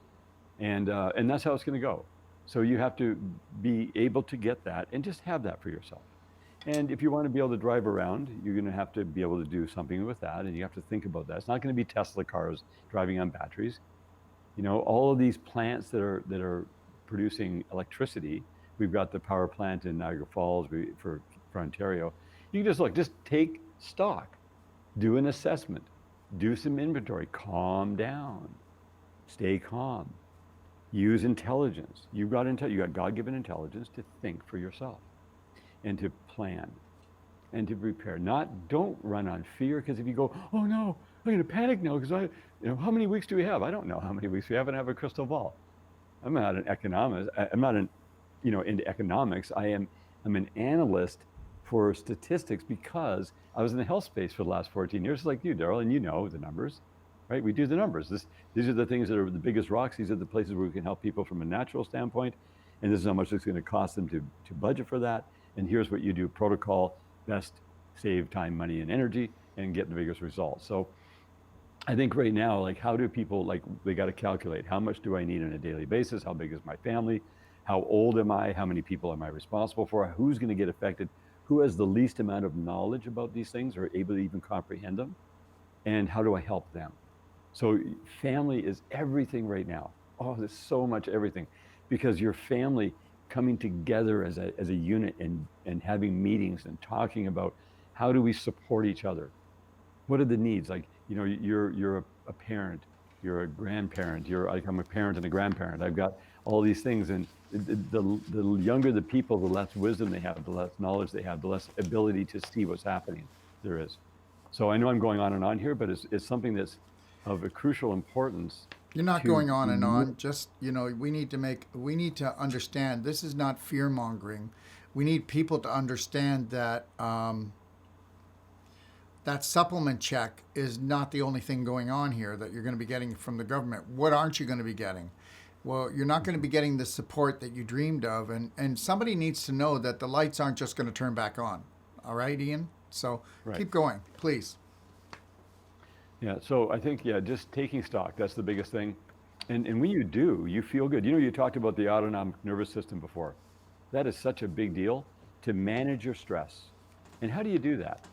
And that's how it's gonna go. So you have to be able to get that and just have that for yourself. And if you want to be able to drive around, you're going to have to be able to do something with that, and you have to think about that. It's not going to be Tesla cars driving on batteries. All of these plants that are producing electricity. We've got the power plant in Niagara Falls for Ontario. You can just take stock, do an assessment, do some inventory, calm down, stay calm, use intelligence. You got God-given intelligence to think for yourself, and to plan, and to prepare. Don't run on fear, because if you go, oh no, I'm gonna panic now, because how many weeks do we have? I don't know how many weeks we have, and I have a crystal ball. I'm not an economist. I'm not into economics. I'm an analyst for statistics, because I was in the health space for the last 14 years, like you, Darrell, and the numbers, right? We do the numbers. These are the things that are the biggest rocks. These are the places where we can help people from a natural standpoint, and this is how much it's gonna cost them to budget for that. And here's what you do, protocol, best save time, money, and energy, and get the biggest results. So I think right now, how do people, they got to calculate, how much do I need on a daily basis? How big is my family? How old am I? How many people am I responsible for? Who's going to get affected? Who has the least amount of knowledge about these things or able to even comprehend them? And how do I help them? So family is everything right now. Oh, there's so much everything, because your family coming together as a unit and having meetings and talking about how do we support each other? What are the needs? You're a parent, you're a grandparent, I'm a parent and a grandparent. I've got all these things, and the younger the people, the less wisdom they have, the less knowledge they have, the less ability to see what's happening there is. So I know I'm going on and on here, but it's something that's of a crucial importance. You're not going on and on. Just, we need to understand this is not fear mongering. We need people to understand that that supplement check is not the only thing going on here that you're going to be getting from the government. What aren't you going to be getting? Well, you're not going to be getting the support that you dreamed of. And somebody needs to know that the lights aren't just going to turn back on. All right, Ian? So Keep going, please. Yeah, so I think, just taking stock, that's the biggest thing. And when you do, you feel good. You talked about the autonomic nervous system before. That is such a big deal, to manage your stress. And how do you do that?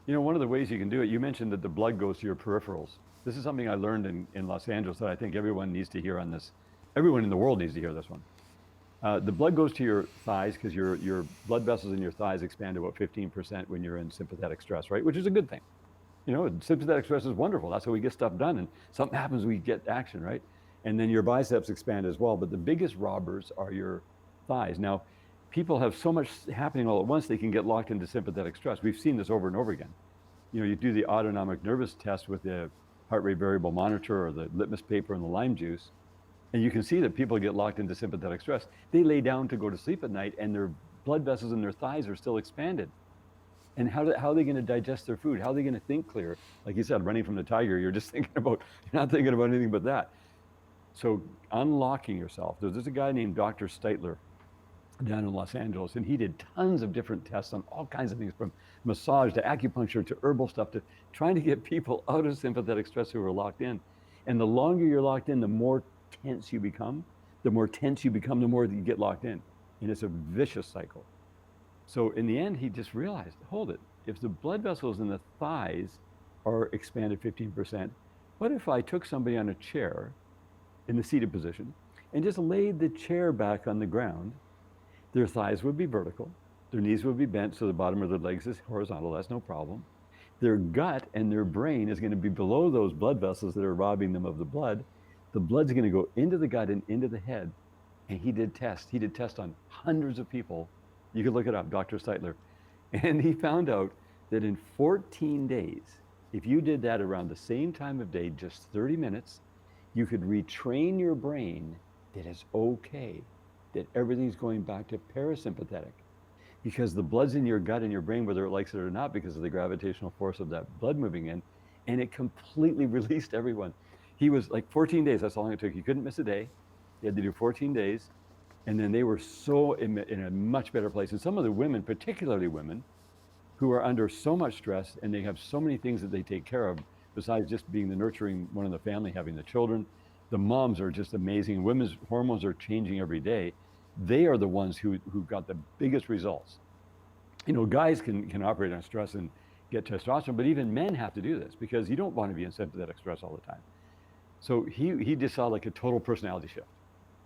One of the ways you can do it, you mentioned that the blood goes to your peripherals. This is something I learned in Los Angeles that I think everyone needs to hear on this. Everyone in the world needs to hear this one. The blood goes to your thighs, because your blood vessels in your thighs expand about 15% when you're in sympathetic stress, right? Which is a good thing. Sympathetic stress is wonderful. That's how we get stuff done, and something happens, we get action, right? And then your biceps expand as well, but the biggest robbers are your thighs. Now, people have so much happening all at once, they can get locked into sympathetic stress. We've seen this over and over again. You do the autonomic nervous test with the heart rate variable monitor or the litmus paper and the lime juice, and you can see that people get locked into sympathetic stress. They lay down to go to sleep at night, and their blood vessels in their thighs are still expanded. And how are they going to digest their food? How are they going to think clear? Like you said, running from the tiger, you're not thinking about anything but that. So unlocking yourself. There's a guy named Dr. Steitler down in Los Angeles, and he did tons of different tests on all kinds of things, from massage to acupuncture to herbal stuff, to trying to get people out of sympathetic stress who are locked in. And the longer you're locked in, the more tense you become. The more tense you become, the more that you get locked in. And it's a vicious cycle. So in the end, he just realized, hold it, if the blood vessels in the thighs are expanded 15%, what if I took somebody on a chair in the seated position and just laid the chair back on the ground? Their thighs would be vertical, their knees would be bent so the bottom of their legs is horizontal, that's no problem. their gut and their brain is going to be below those blood vessels that are robbing them of the blood. The blood's going to go into the gut and into the head. And he did tests. He did tests on hundreds of people. You can look it up, Dr. Steitler. And he found out that in 14 days, if you did that around the same time of day, just 30 minutes, you could retrain your brain that it's okay, that everything's going back to parasympathetic. Because the blood's in your gut and your brain, whether it likes it or not, because of the gravitational force of that blood moving in, and it completely released everyone. He was like 14 days, that's how long it took. He couldn't miss a day. He had to do 14 days. And then they were so in a much better place. And some of the women, particularly women, who are under so much stress and they have so many things that they take care of, besides just being the nurturing one in the family, having the children, the moms are just amazing. Women's hormones are changing every day. They are the ones who got the biggest results. You know, guys can operate on stress and get testosterone, but even men have to do this because you don't want to be in sympathetic stress all the time. So he just saw like a total personality shift.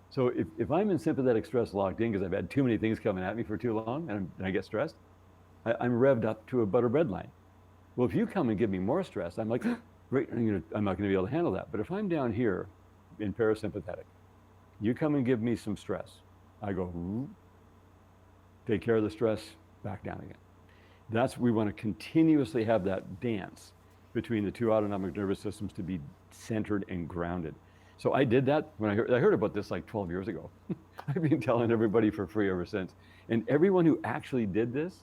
So if I'm in sympathetic stress locked in because I've had too many things coming at me for too long and I get stressed, I'm revved up to a butter bread line. Well, if you come and give me more stress, I'm like, great, I'm not going to be able to handle that. But if I'm down here in parasympathetic, you come and give me some stress, I go, take care of the stress, back down again. We want to continuously have that dance between the two autonomic nervous systems to be centered and grounded. So I did that when I heard about this like 12 years ago. I've been telling everybody for free ever since. And everyone who actually did this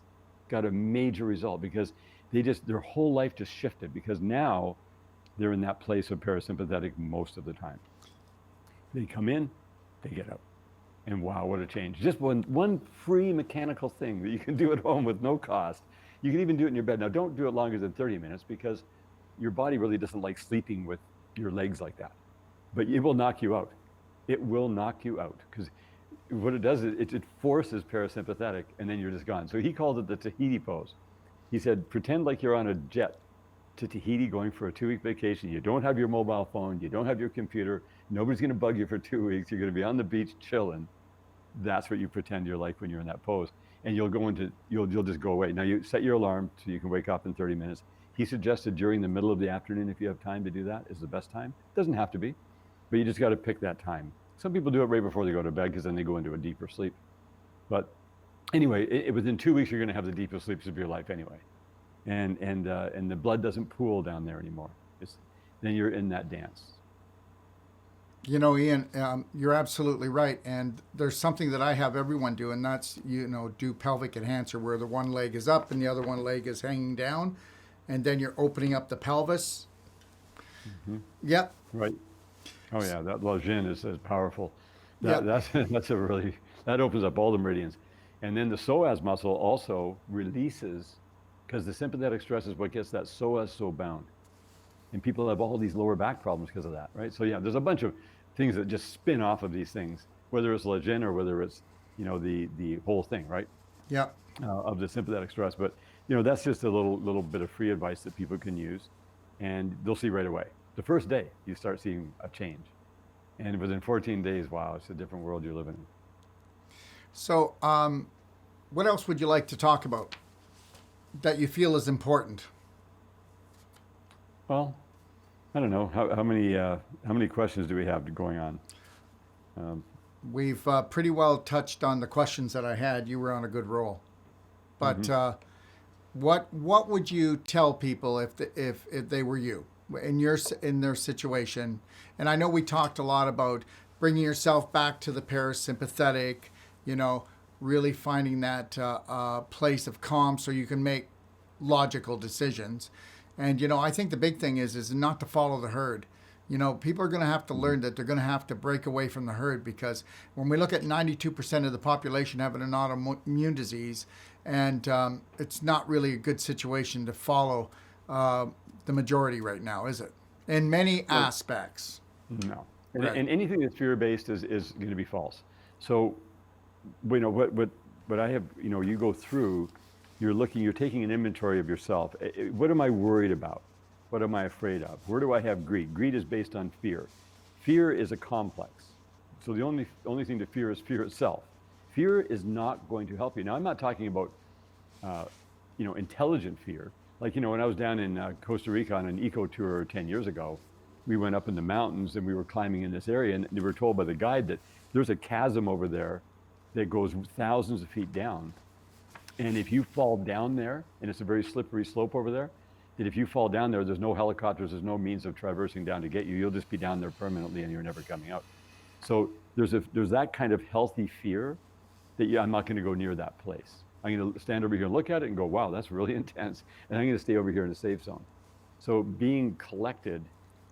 got a major result because their whole life just shifted because now they're in that place of parasympathetic most of the time. They come in, they get out. And wow, what a change. Just one free mechanical thing that you can do at home with no cost. You can even do it in your bed. Now don't do it longer than 30 minutes because your body really doesn't like sleeping with your legs like that. But it will knock you out. It will knock you out because what it does is it forces parasympathetic and then you're just gone. So he called it the Tahiti Pose. He said, pretend like you're on a jet to Tahiti going for a 2-week vacation. You don't have your mobile phone. You don't have your computer. Nobody's going to bug you for 2 weeks. You're going to be on the beach chilling. That's what you pretend you're like when you're in that pose. And you'll just go away. Now you set your alarm so you can wake up in 30 minutes. He suggested during the middle of the afternoon, if you have time to do that, is the best time. It doesn't have to be, but you just got to pick that time. Some people do it right before they go to bed because then they go into a deeper sleep. But anyway, within 2 weeks, you're going to have the deepest sleeps of your life anyway. And the blood doesn't pool down there anymore. Then you're in that dance. You know, Ian, you're absolutely right. And there's something that I have everyone do, and that's, do pelvic enhancer where the one leg is up and the other one leg is hanging down. And then you're opening up the pelvis. Mm-hmm. Yep. Right. Oh yeah, that Lajin is powerful. Yep. That opens up all the meridians. And then the psoas muscle also releases, because the sympathetic stress is what gets that psoas so bound. And people have all these lower back problems because of that, right? So yeah, there's a bunch of things that just spin off of these things, whether it's Lajin or whether it's, the whole thing, right? Yeah. Of the sympathetic stress. But, that's just a little bit of free advice that people can use and they'll see right away. The first day you start seeing a change. And within 14 days, wow, it's a different world you're living in. So what else would you like to talk about that you feel is important? Well, I don't know. How many questions do we have going on? We've pretty well touched on the questions that I had. You were on a good roll. But what would you tell people if they were you in their situation? And I know we talked a lot about bringing yourself back to the parasympathetic, really finding that place of calm so you can make logical decisions. And, I think the big thing is not to follow the herd. People are going to have to learn that they're going to have to break away from the herd because when we look at 92% of the population having an autoimmune disease, and it's not really a good situation to follow the majority right now, is it? In many aspects. No. And anything that's fear-based is going to be false. So, what I have, you go through, you're taking an inventory of yourself. What am I worried about? What am I afraid of? Where do I have greed? Greed is based on fear. Fear is a complex. So the only thing to fear is fear itself. Fear is not going to help you. Now, I'm not talking about, intelligent fear. Like, when I was down in Costa Rica on an eco tour 10 years ago, we went up in the mountains and we were climbing in this area, and we were told by the guide that there's a chasm over there that goes thousands of feet down. And if you fall down there, and it's a very slippery slope over there, that if you fall down there, there's no helicopters, there's no means of traversing down to get you. You'll just be down there permanently and you're never coming out. So there's that kind of healthy fear that I'm not going to go near that place. I'm going to stand over here and look at it and go, wow, that's really intense. And I'm going to stay over here in a safe zone. So being collected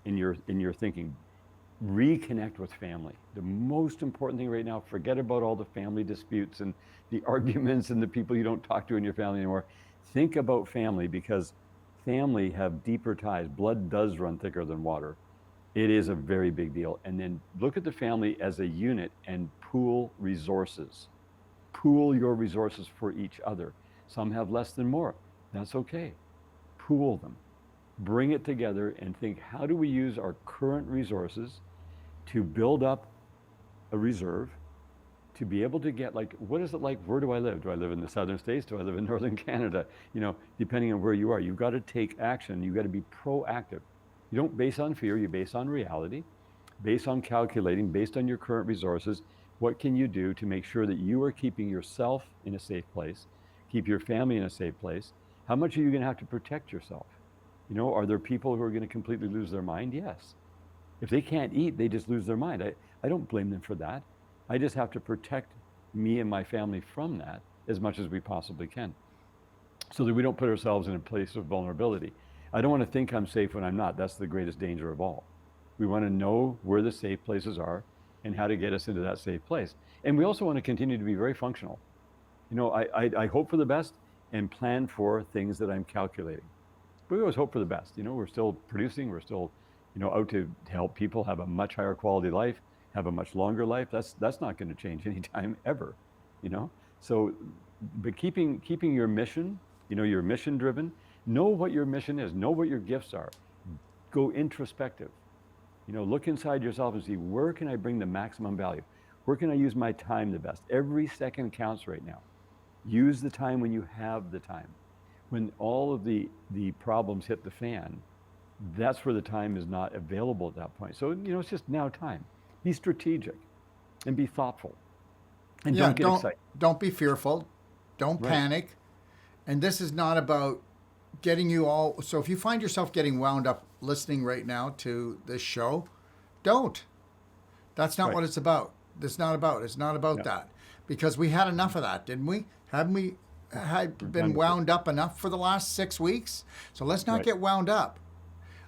in your thinking, reconnect with family. The most important thing right now, forget about all the family disputes and the arguments and the people you don't talk to in your family anymore. Think about family, because family have deeper ties. Blood does run thicker than water. It is a very big deal. And then look at the family as a unit and pool resources. Pool your resources for each other. Some have less than more. That's okay. Pool them. Bring it together and think, how do we use our current resources to build up a reserve, to be able to get, like, what is it like? Where do I live? Do I live in the southern states? Do I live in northern Canada? Depending on where you are, you've got to take action. You've got to be proactive. You don't base on fear, you base on reality, based on calculating, based on your current resources. What can you do to make sure that you are keeping yourself in a safe place, keep your family in a safe place? How much are you going to have to protect yourself? Are there people who are going to completely lose their mind? Yes. If they can't eat, they just lose their mind. I don't blame them for that. I just have to protect me and my family from that as much as we possibly can, so that we don't put ourselves in a place of vulnerability. I don't want to think I'm safe when I'm not. That's the greatest danger of all. We want to know where the safe places are and how to get us into that safe place. And we also want to continue to be very functional. I hope for the best and plan for things that I'm calculating. But we always hope for the best. We're still producing, we're still, out to help people have a much higher quality life, have a much longer life. That's not going to change anytime ever, So, but keeping your mission, you're mission driven. Know what your mission is. Know what your gifts are. Go introspective. Look inside yourself and see, where can I bring the maximum value? Where can I use my time the best? Every second counts right now. Use the time when you have the time. When all of the problems hit the fan, that's where the time is not available at that point. So, it's just now time. Be strategic and be thoughtful. And don't get excited. Don't be fearful. Don't panic. And this is not about getting you all. So if you find yourself getting wound up listening right now to this show, don't. That's not what it's about. It's not about that. Because we had enough of that, didn't we? Haven't we been wound up enough for the last 6 weeks? So let's not get wound up.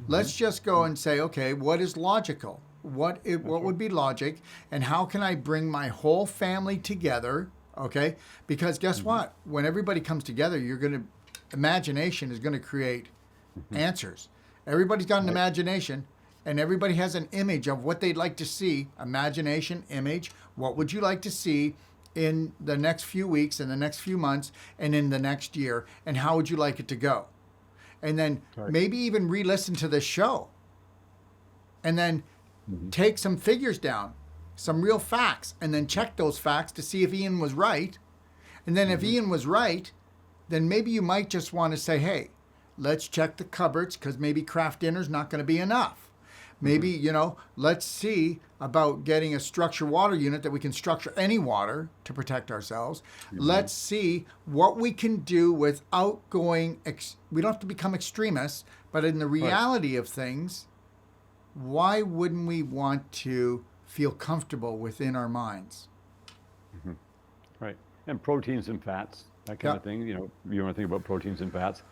Let's just go and say, okay, what is logical? What would be logic? And how can I bring my whole family together? Okay? Because guess what? When everybody comes together, imagination is going to create answers. Everybody's got an imagination, and everybody has an image of what they'd like to see. Imagination, image. What would you like to see in the next few weeks, in the next few months, and in the next year? And how would you like it to go? And then maybe even re-listen to this show. And then take some figures down, some real facts, and then check those facts to see if Ian was right. And then if Ian was right, then maybe you might just want to say, hey, let's check the cupboards, because maybe craft dinner's not going to be enough. Maybe, let's see about getting a structured water unit that we can structure any water to protect ourselves. Let's see what we can do without going, we don't have to become extremists, but in the reality of things, why wouldn't we want to feel comfortable within our minds? Right. And proteins and fats, that kind of thing. You want to think about proteins and fats.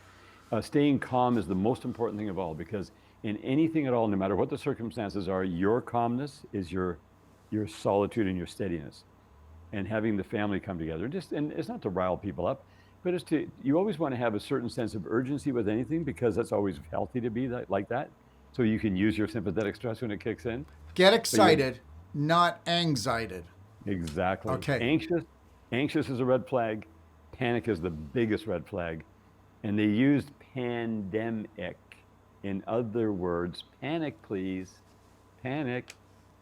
Staying calm is the most important thing of all, because in anything at all, no matter what the circumstances are, your calmness is your solitude and your steadiness. And having the family come together, and it's not to rile people up, but it's you always want to have a certain sense of urgency with anything, because that's always healthy to be like that. So you can use your sympathetic stress when it kicks in. Get excited, not anxiety. Exactly. Okay. Anxious is a red flag. Panic is the biggest red flag. And they used pandemic. In other words, panic, please. Panic.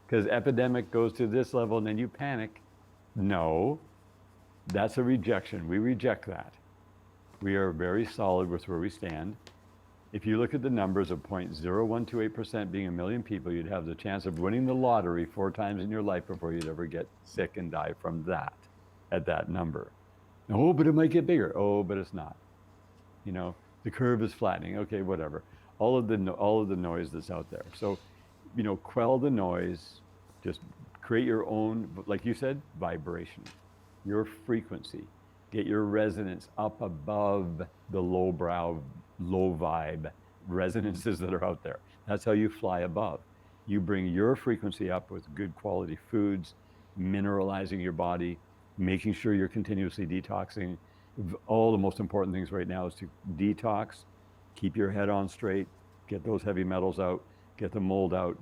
Because epidemic goes to this level and then you panic. No, that's a rejection. We reject that. We are very solid with where we stand. If you look at the numbers of 0.0128% being a million people, you'd have the chance of winning the lottery 4 times in your life before you'd ever get sick and die from that, at that number. Oh, but it might get bigger. Oh, but it's not. You know, the curve is flattening. Okay, whatever. All of the noise that's out there. So, you know, quell the noise. Just create your own, like you said, vibration, your frequency. Get your resonance up above the lowbrow, low vibe resonances that are out there. That's how you fly above. You bring your frequency up with good quality foods, mineralizing your body, making sure you're continuously detoxing. All the most important things right now is to detox, keep your head on straight, get those heavy metals out, get the mold out.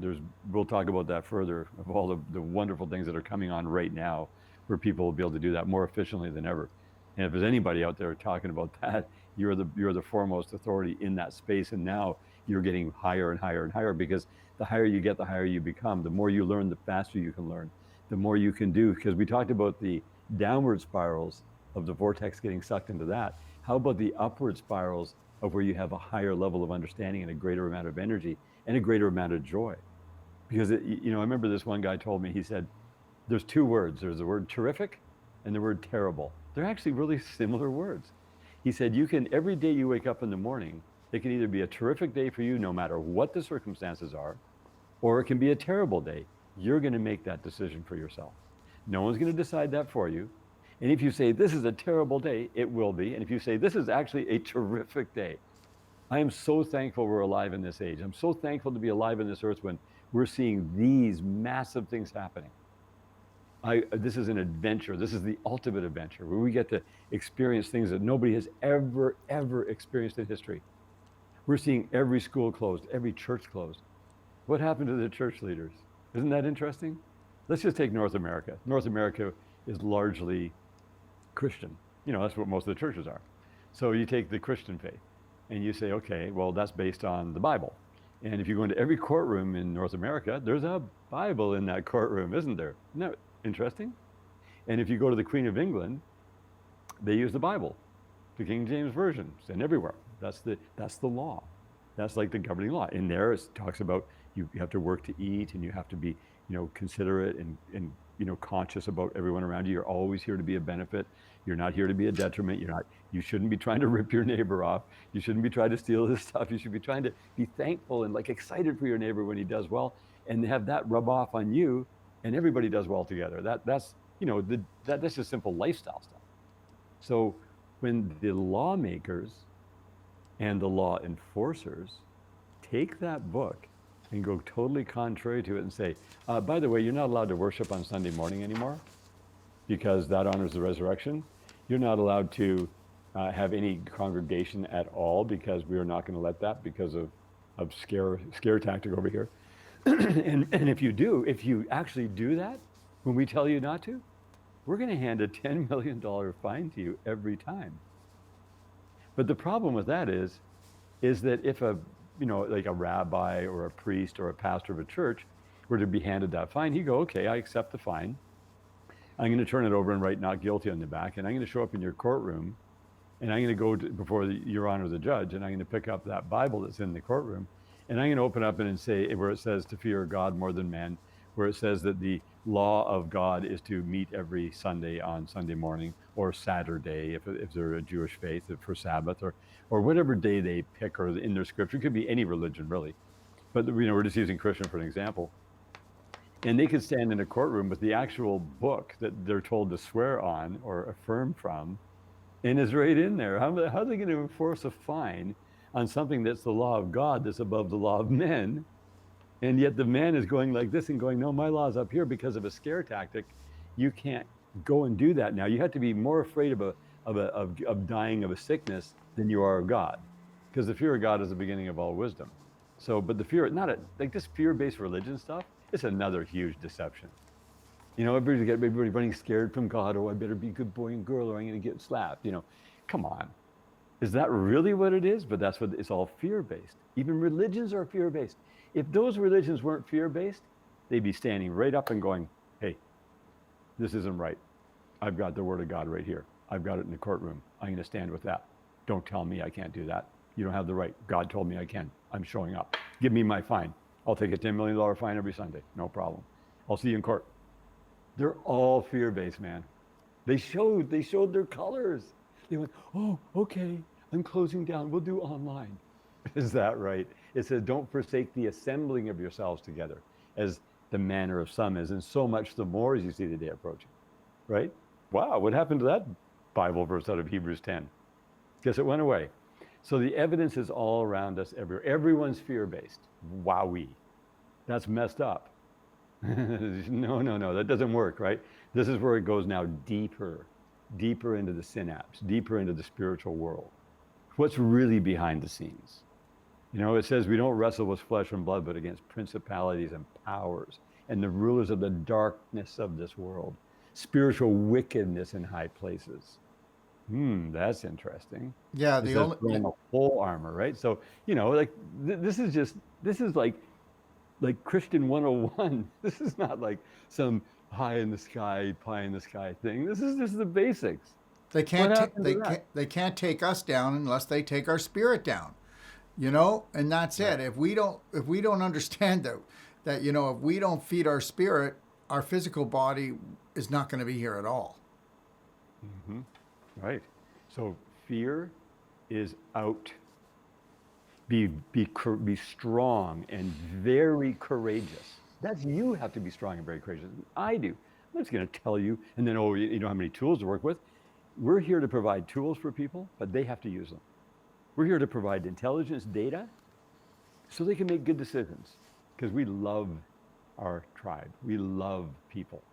We'll talk about that further, of all the wonderful things that are coming on right now, where people will be able to do that more efficiently than ever. And if there's anybody out there talking about that, you're the foremost authority in that space. And now you're getting higher and higher and higher, because the higher you get, the higher you become. The more you learn, the faster you can learn, the more you can do. Because we talked about the downward spirals of the vortex getting sucked into that. How about the upward spirals of where you have a higher level of understanding and a greater amount of energy and a greater amount of joy? Because, you know, I remember this one guy told me, he said, there's 2 words. There's the word terrific and the word terrible. They're actually really similar words. He said, you can, every day you wake up in the morning, it can either be a terrific day for you, no matter what the circumstances are, or it can be a terrible day. You're going to make that decision for yourself. No one's going to decide that for you. And if you say, this is a terrible day, it will be. And if you say, this is actually a terrific day, I am so thankful we're alive in this age. I'm so thankful to be alive in this earth when we're seeing these massive things happening. This is an adventure. This is the ultimate adventure, where we get to experience things that nobody has ever experienced in history. We're seeing every school closed, every church closed. What happened to the church leaders? Isn't that interesting? Let's just take North America. North America is largely Christian. You know, that's what most of the churches are. So you take the Christian faith and you say, okay, well, that's based on the Bible. And if you go into every courtroom in North America, there's a Bible in that courtroom, isn't there? Isn't that interesting? And if you go to the Queen of England, they use the Bible, the King James Version, and everywhere. That's the law. That's like the governing law. In there, it talks about you have to work to eat, and you have to be, you know, considerate and you know, conscious about everyone around you. You're always here to be a benefit. You're not here to be a detriment. You shouldn't be trying to rip your neighbor off. You shouldn't be trying to steal his stuff. You should be trying to be thankful and like excited for your neighbor when he does well, and have that rub off on you, and everybody does well together. That's you know, that's just simple lifestyle stuff. So when the lawmakers and the law enforcers take that book and go totally contrary to it and say, by the way, you're not allowed to worship on Sunday morning anymore because that honors the resurrection. You're not allowed to have any congregation at all because we are not going to let that because of scare tactic over here. and if you actually do that, when we tell you not to, we're going to hand a $10 million fine to you every time. But the problem with that is that if like a rabbi or a priest or a pastor of a church were to be handed that fine, he'd go, okay, I accept the fine. I'm going to turn it over and write not guilty on the back, and I'm going to show up in your courtroom, and I'm going to go before Your Honor the judge, and I'm going to pick up that Bible that's in the courtroom, and I'm going to open up and say where it says to fear God more than men, where it says that the law of God is to meet every Sunday on Sunday morning, or Saturday if they're a Jewish faith for Sabbath, or whatever day they pick, or in their scripture. It could be any religion really, but we're just using Christian for an example. And they could stand in a courtroom with the actual book that they're told to swear on or affirm from, and it's right in there. How are they going to enforce a fine on something that's the law of God, that's above the law of men? And yet the man is going like this and going, no, my law's up here because of a scare tactic. You can't go and do that now. You have to be more afraid of dying of a sickness than you are of God, because the fear of God is the beginning of all wisdom. So, but the fear, like this fear-based religion stuff, it's another huge deception. You know, everybody running scared from God. Oh, I better be a good boy and girl or I'm going to get slapped. You know, come on. Is that really what it is? But that's what it's all fear-based. Even religions are fear-based. If those religions weren't fear-based, they'd be standing right up and going, hey, this isn't right. I've got the word of God right here. I've got it in the courtroom. I'm going to stand with that. Don't tell me I can't do that. You don't have the right. God told me I can. I'm showing up. Give me my fine. I'll take a $10 million fine every Sunday. No problem. I'll see you in court. They're all fear-based, man. They showed their colors. They went, oh, okay, I'm closing down. We'll do online. Is that right? It says, don't forsake the assembling of yourselves together, as the manner of some is, and so much the more as you see the day approaching. Right? Wow, what happened to that Bible verse out of Hebrews 10? Guess it went away. So the evidence is all around us everywhere. Everyone's fear-based. Wowee. That's messed up. No, that doesn't work, right? This is where it goes now deeper into the synapse, deeper into the spiritual world. What's really behind the scenes? You know, it says we don't wrestle with flesh and blood, but against principalities and powers and the rulers of the darkness of this world, spiritual wickedness in high places. That's interesting. Yeah, It says put on the whole armor, right? So, you know, like this is like Christian 101. This is not like some pie in the sky thing. This is just the basics. They can't take us down unless they take our spirit down. You know, and that's it. If we don't understand that you know, if we don't feed our spirit, our physical body is not going to be here at all. Mm-hmm. Right. So fear is out. Be strong and very courageous. That's you have to be strong and very courageous. I do. I'm just going to tell you, and then, oh, you don't have any tools to work with. We're here to provide tools for people, but they have to use them. We're here to provide intelligence, data, so they can make good decisions, because we love our tribe. We love people.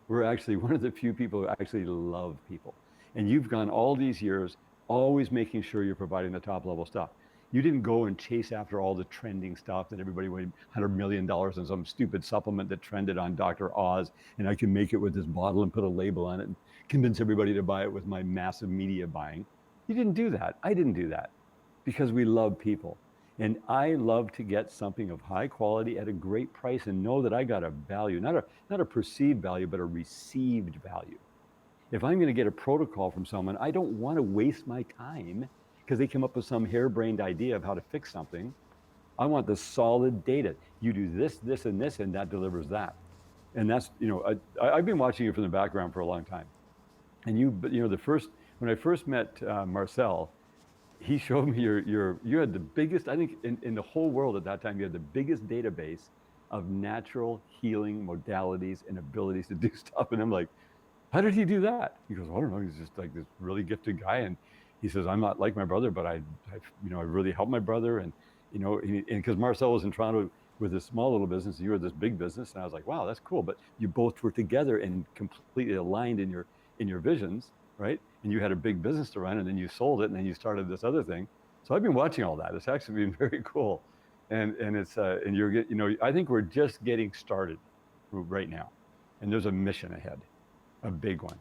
We're actually one of the few people who actually love people. And you've gone all these years always making sure you're providing the top level stuff. You didn't go and chase after all the trending stuff that everybody wanted $100 million in some stupid supplement that trended on Dr. Oz, and I can make it with this bottle and put a label on it and convince everybody to buy it with my massive media buying. You didn't do that. I didn't do that, because we love people. And I love to get something of high quality at a great price and know that I got a value, not a perceived value, but a received value. If I'm going to get a protocol from someone, I don't want to waste my time because they come up with some harebrained idea of how to fix something. I want the solid data. You do this, this, and this, and that delivers that. And that's, you know, I've been watching you from the background for a long time. And when I first met Marcel, he showed me you had the biggest, I think in the whole world at that time, you had the biggest database of natural healing modalities and abilities to do stuff. And I'm like, how did he do that? He goes, I don't know. He's just like this really gifted guy. And he says, I'm not like my brother, but I really helped my brother. And, you know, and because Marcel was in Toronto with this small little business, and you were this big business. And I was like, wow, that's cool. But you both were together and completely aligned in your visions, right? And you had a big business to run, and then you sold it, and then you started this other thing. So I've been watching all that. It's actually been very cool. And it's, and you're, you know, I think we're just getting started right now. And there's a mission ahead, a big one.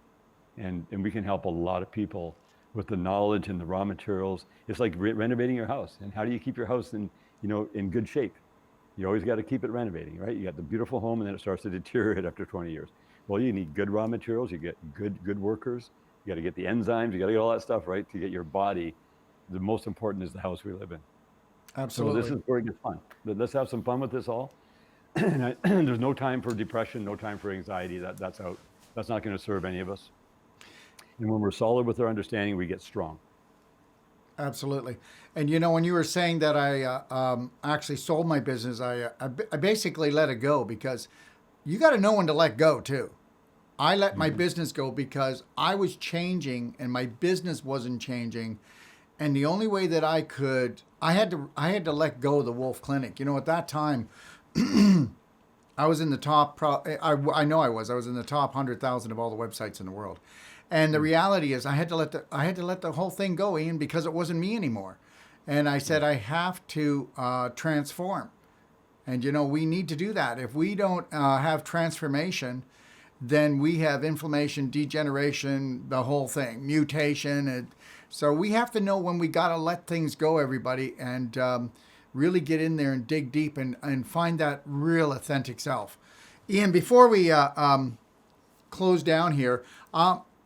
And we can help a lot of people with the knowledge and the raw materials. It's like renovating your house. And how do you keep your house in good shape? You always got to keep it renovating, right? You got the beautiful home, and then it starts to deteriorate after 20 years. Well, you need good raw materials. You get good workers. You got to get the enzymes. You got to get all that stuff, right, to get your body. The most important is the house we live in. Absolutely. So this is where it gets fun. But let's have some fun with this all. And there's no time for depression, no time for anxiety. That's out. That's not going to serve any of us. And when we're solid with our understanding, we get strong. Absolutely. And you know, when you were saying that I actually sold my business, I basically let it go, because you got to know when to let go too. I let my business go because I was changing and my business wasn't changing. And the only way that I had to let go of the Wolfe Clinic. You know, at that time, I was in the top, I know I was in the top 100,000 of all the websites in the world. And the reality is I had to let the whole thing go, Ian, because it wasn't me anymore. And I said, I have to transform. And, you know, we need to do that. If we don't have transformation, then we have inflammation, degeneration, the whole thing, mutation. So we have to know when we got to let things go, everybody, and really get in there and dig deep and find that real authentic self. Ian, before we close down here,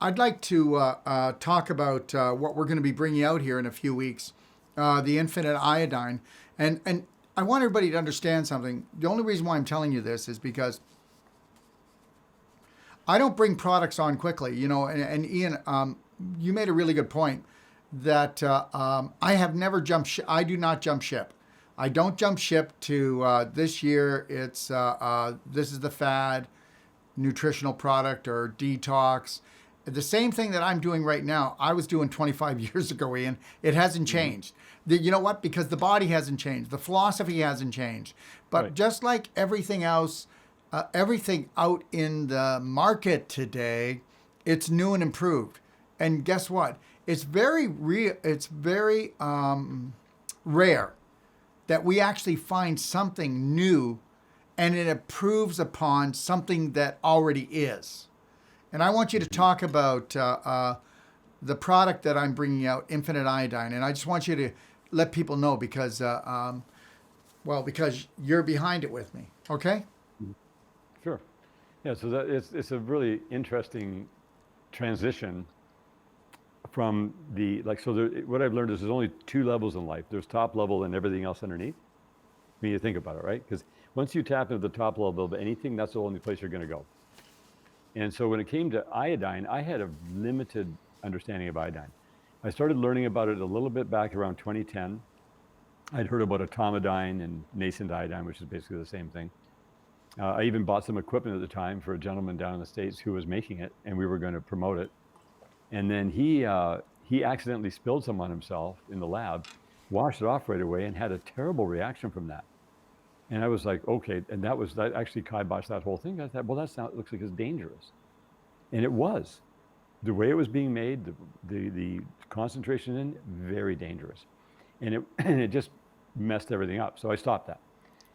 I'd like to talk about what we're going to be bringing out here in a few weeks, the infinite iodine. And I want everybody to understand something. The only reason why I'm telling you this is because I don't bring products on quickly, and Ian, you made a really good point that I have never jumped ship. I do not jump ship. I don't jump ship to this year. It's this is the fad, nutritional product or detox. The same thing that I'm doing right now, I was doing 25 years ago, Ian. It hasn't changed. You know what? Because the body hasn't changed. The philosophy hasn't changed. But Right. just like everything else, everything out in the market today, it's new and improved. And guess what? It's very real. It's very rare that we actually find something new and it improves upon something that already is. And I want you to talk about the product that I'm bringing out, Infinite Iodine. And I just want you to let people know because, because you're behind it with me. Okay? Sure. Yeah, so it's a really interesting transition from what I've learned is there's only two levels in life. There's top level and everything else underneath. I mean, you think about it, right? Because once you tap into the top level of anything, that's the only place you're going to go. And so when it came to iodine, I had a limited understanding of iodine. I started learning about it a little bit back around 2010. I'd heard about Autonomic and nascent iodine, which is basically the same thing. I even bought some equipment at the time for a gentleman down in the States who was making it, and we were going to promote it. And then he accidentally spilled some on himself in the lab, washed it off right away, and had a terrible reaction from that. And I was like, okay, and that actually kiboshed that whole thing. I thought, well, looks like it's dangerous. And it was. The way it was being made, the concentration in, very dangerous. And it just messed everything up. So I stopped that.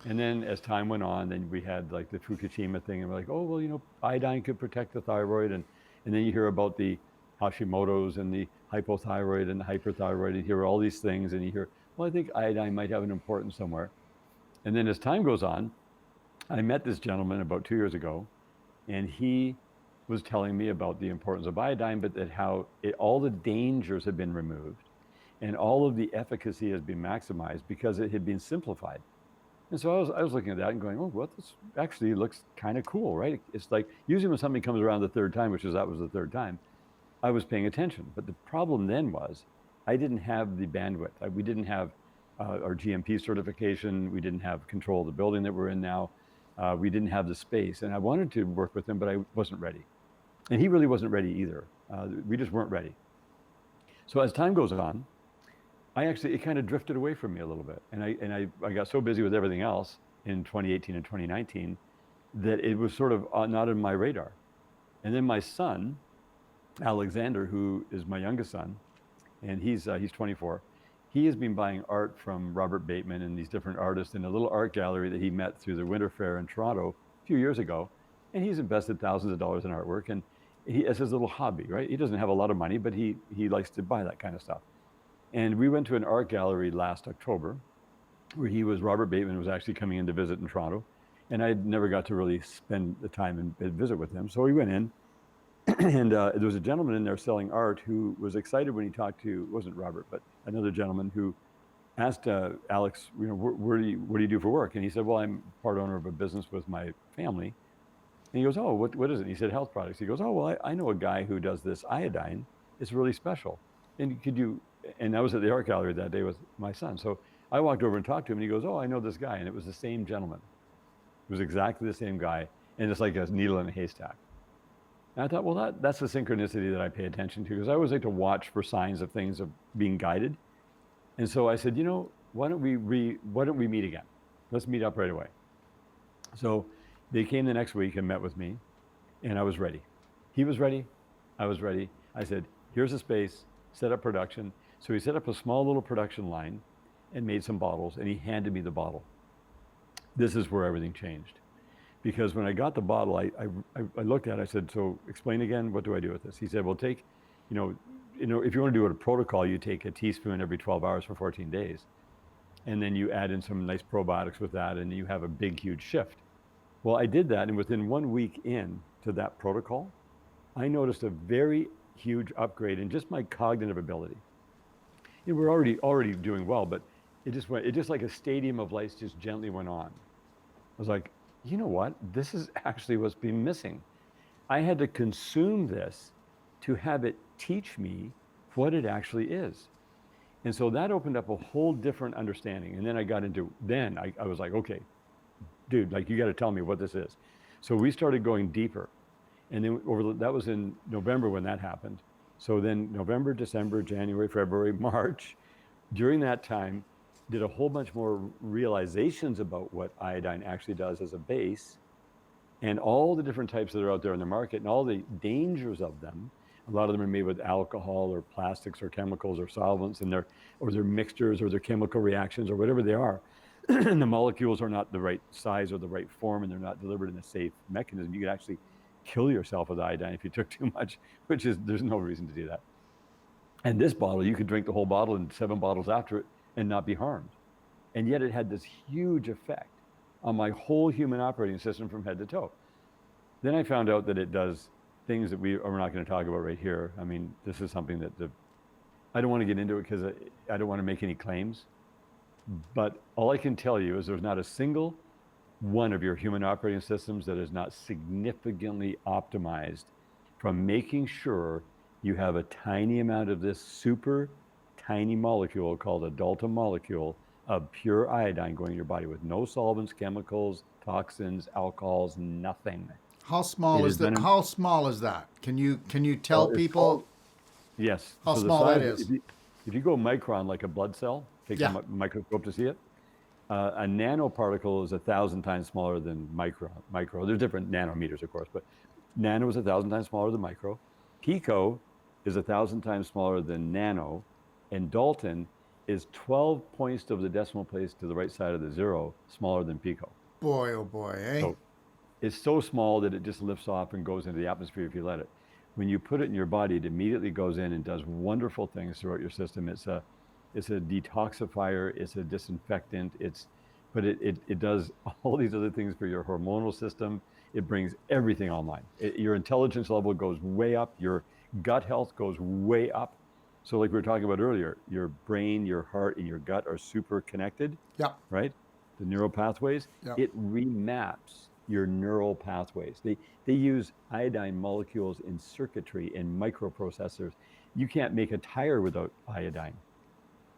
And then as time went on, then we had like the Fukushima thing, and we're like, oh, well, iodine could protect the thyroid. And then you hear about the Hashimoto's and the hypothyroid and the hyperthyroid, and you hear all these things, and you hear, well, I think iodine might have an importance somewhere. And then as time goes on, I met this gentleman about 2 years ago, and he was telling me about the importance of iodine, but that all the dangers have been removed and all of the efficacy has been maximized because it had been simplified. And so I was looking at that and going, oh, well, this actually looks kind of cool, right? It's like usually when something comes around the third time, that was the third time, I was paying attention. But the problem then was I didn't have the bandwidth. We didn't have our GMP certification. We didn't have control of the building that we're in now. We didn't have the space. And I wanted to work with him, but I wasn't ready. And he really wasn't ready either. We just weren't ready. So as time goes on, it kind of drifted away from me a little bit. And I got so busy with everything else in 2018 and 2019 that it was sort of not on my radar. And then my son, Alexander, who is my youngest son, and he's 24, he has been buying art from Robert Bateman and these different artists in a little art gallery that he met through the Winter Fair in Toronto a few years ago. And he's invested thousands of dollars in artwork, and it's his little hobby, right? He doesn't have a lot of money, but he likes to buy that kind of stuff. And we went to an art gallery last October where Robert Bateman was actually coming in to visit in Toronto. And I never got to really spend the time and visit with him. So we went in, and there was a gentleman in there selling art who was excited when he talked to, it wasn't Robert, but another gentleman who asked Alex, what do you do for work? And he said, well, I'm part owner of a business with my family. And he goes, oh, what is it? And he said, health products. He goes, oh, well, I know a guy who does this iodine. It's really special. And I was at the art gallery that day with my son. So I walked over and talked to him, and he goes, oh, I know this guy. And it was the same gentleman. It was exactly the same guy. And it's like a needle in a haystack. And I thought, well, that's the synchronicity that I pay attention to, because I always like to watch for signs of things of being guided. And so I said, why don't we meet again? Let's meet up right away. So they came the next week and met with me, and I was ready. He was ready. I was ready. I said, here's a space, set up production. So he set up a small little production line and made some bottles, and he handed me the bottle. This is where everything changed. Because when I got the bottle, I looked at it, I said, so explain again, what do I do with this? He said, well, take, if you want to do it a protocol, you take a teaspoon every 12 hours for 14 days. And then you add in some nice probiotics with that, and you have a big, huge shift. Well, I did that, and within 1 week in to that protocol, I noticed a very huge upgrade in just my cognitive ability. You know, we're already doing well, but it just like a stadium of lights just gently went on. I was like, you know what? This is actually what's been missing. I had to consume this to have it teach me what it actually is. And so that opened up a whole different understanding. And then I was like, okay, dude, like you got to tell me what this is. So we started going deeper. And then that was in November when that happened. So then November, December, January, February, March, during that time, did a whole bunch more realizations about what iodine actually does as a base and all the different types that are out there in the market and all the dangers of them. A lot of them are made with alcohol or plastics or chemicals or solvents and they're mixtures or they're chemical reactions or whatever they are. And the molecules are not the right size or the right form and they're not delivered in a safe mechanism. You could actually kill yourself with iodine if you took too much, there's no reason to do that. And this bottle, you could drink the whole bottle and 7 bottles after it and not be harmed. And yet it had this huge effect on my whole human operating system from head to toe. Then I found out that it does things that we're not going to talk about right here. I mean, this is something that I don't want to get into it because I don't want to make any claims. But all I can tell you is there's not a single one of your human operating systems that is not significantly optimized from making sure you have a tiny amount of this super tiny molecule called a Dalton molecule of pure iodine going in your body with no solvents, chemicals, toxins, alcohols, nothing. How small is that? How small is that? Can you tell people? Yes. How small that is? If you go micron like a blood cell, take a microscope to see it. A nanoparticle is 1,000 times smaller than micro. There's different nanometers, of course, but nano is 1,000 times smaller than micro. Pico is 1,000 times smaller than nano, and Dalton is 12 points of the decimal place to the right side of the zero smaller than pico. Boy, oh boy, eh? So it's so small that it just lifts off and goes into the atmosphere if you let it. When you put it in your body, it immediately goes in and does wonderful things throughout your system. It's a detoxifier, it's a disinfectant, but it does all these other things for your hormonal system. It brings everything online. Your intelligence level goes way up, your gut health goes way up. So like we were talking about earlier, your brain, your heart, and your gut are super connected, right? The neural pathways, it remaps your neural pathways. They use iodine molecules in circuitry and microprocessors. You can't make a tire without iodine.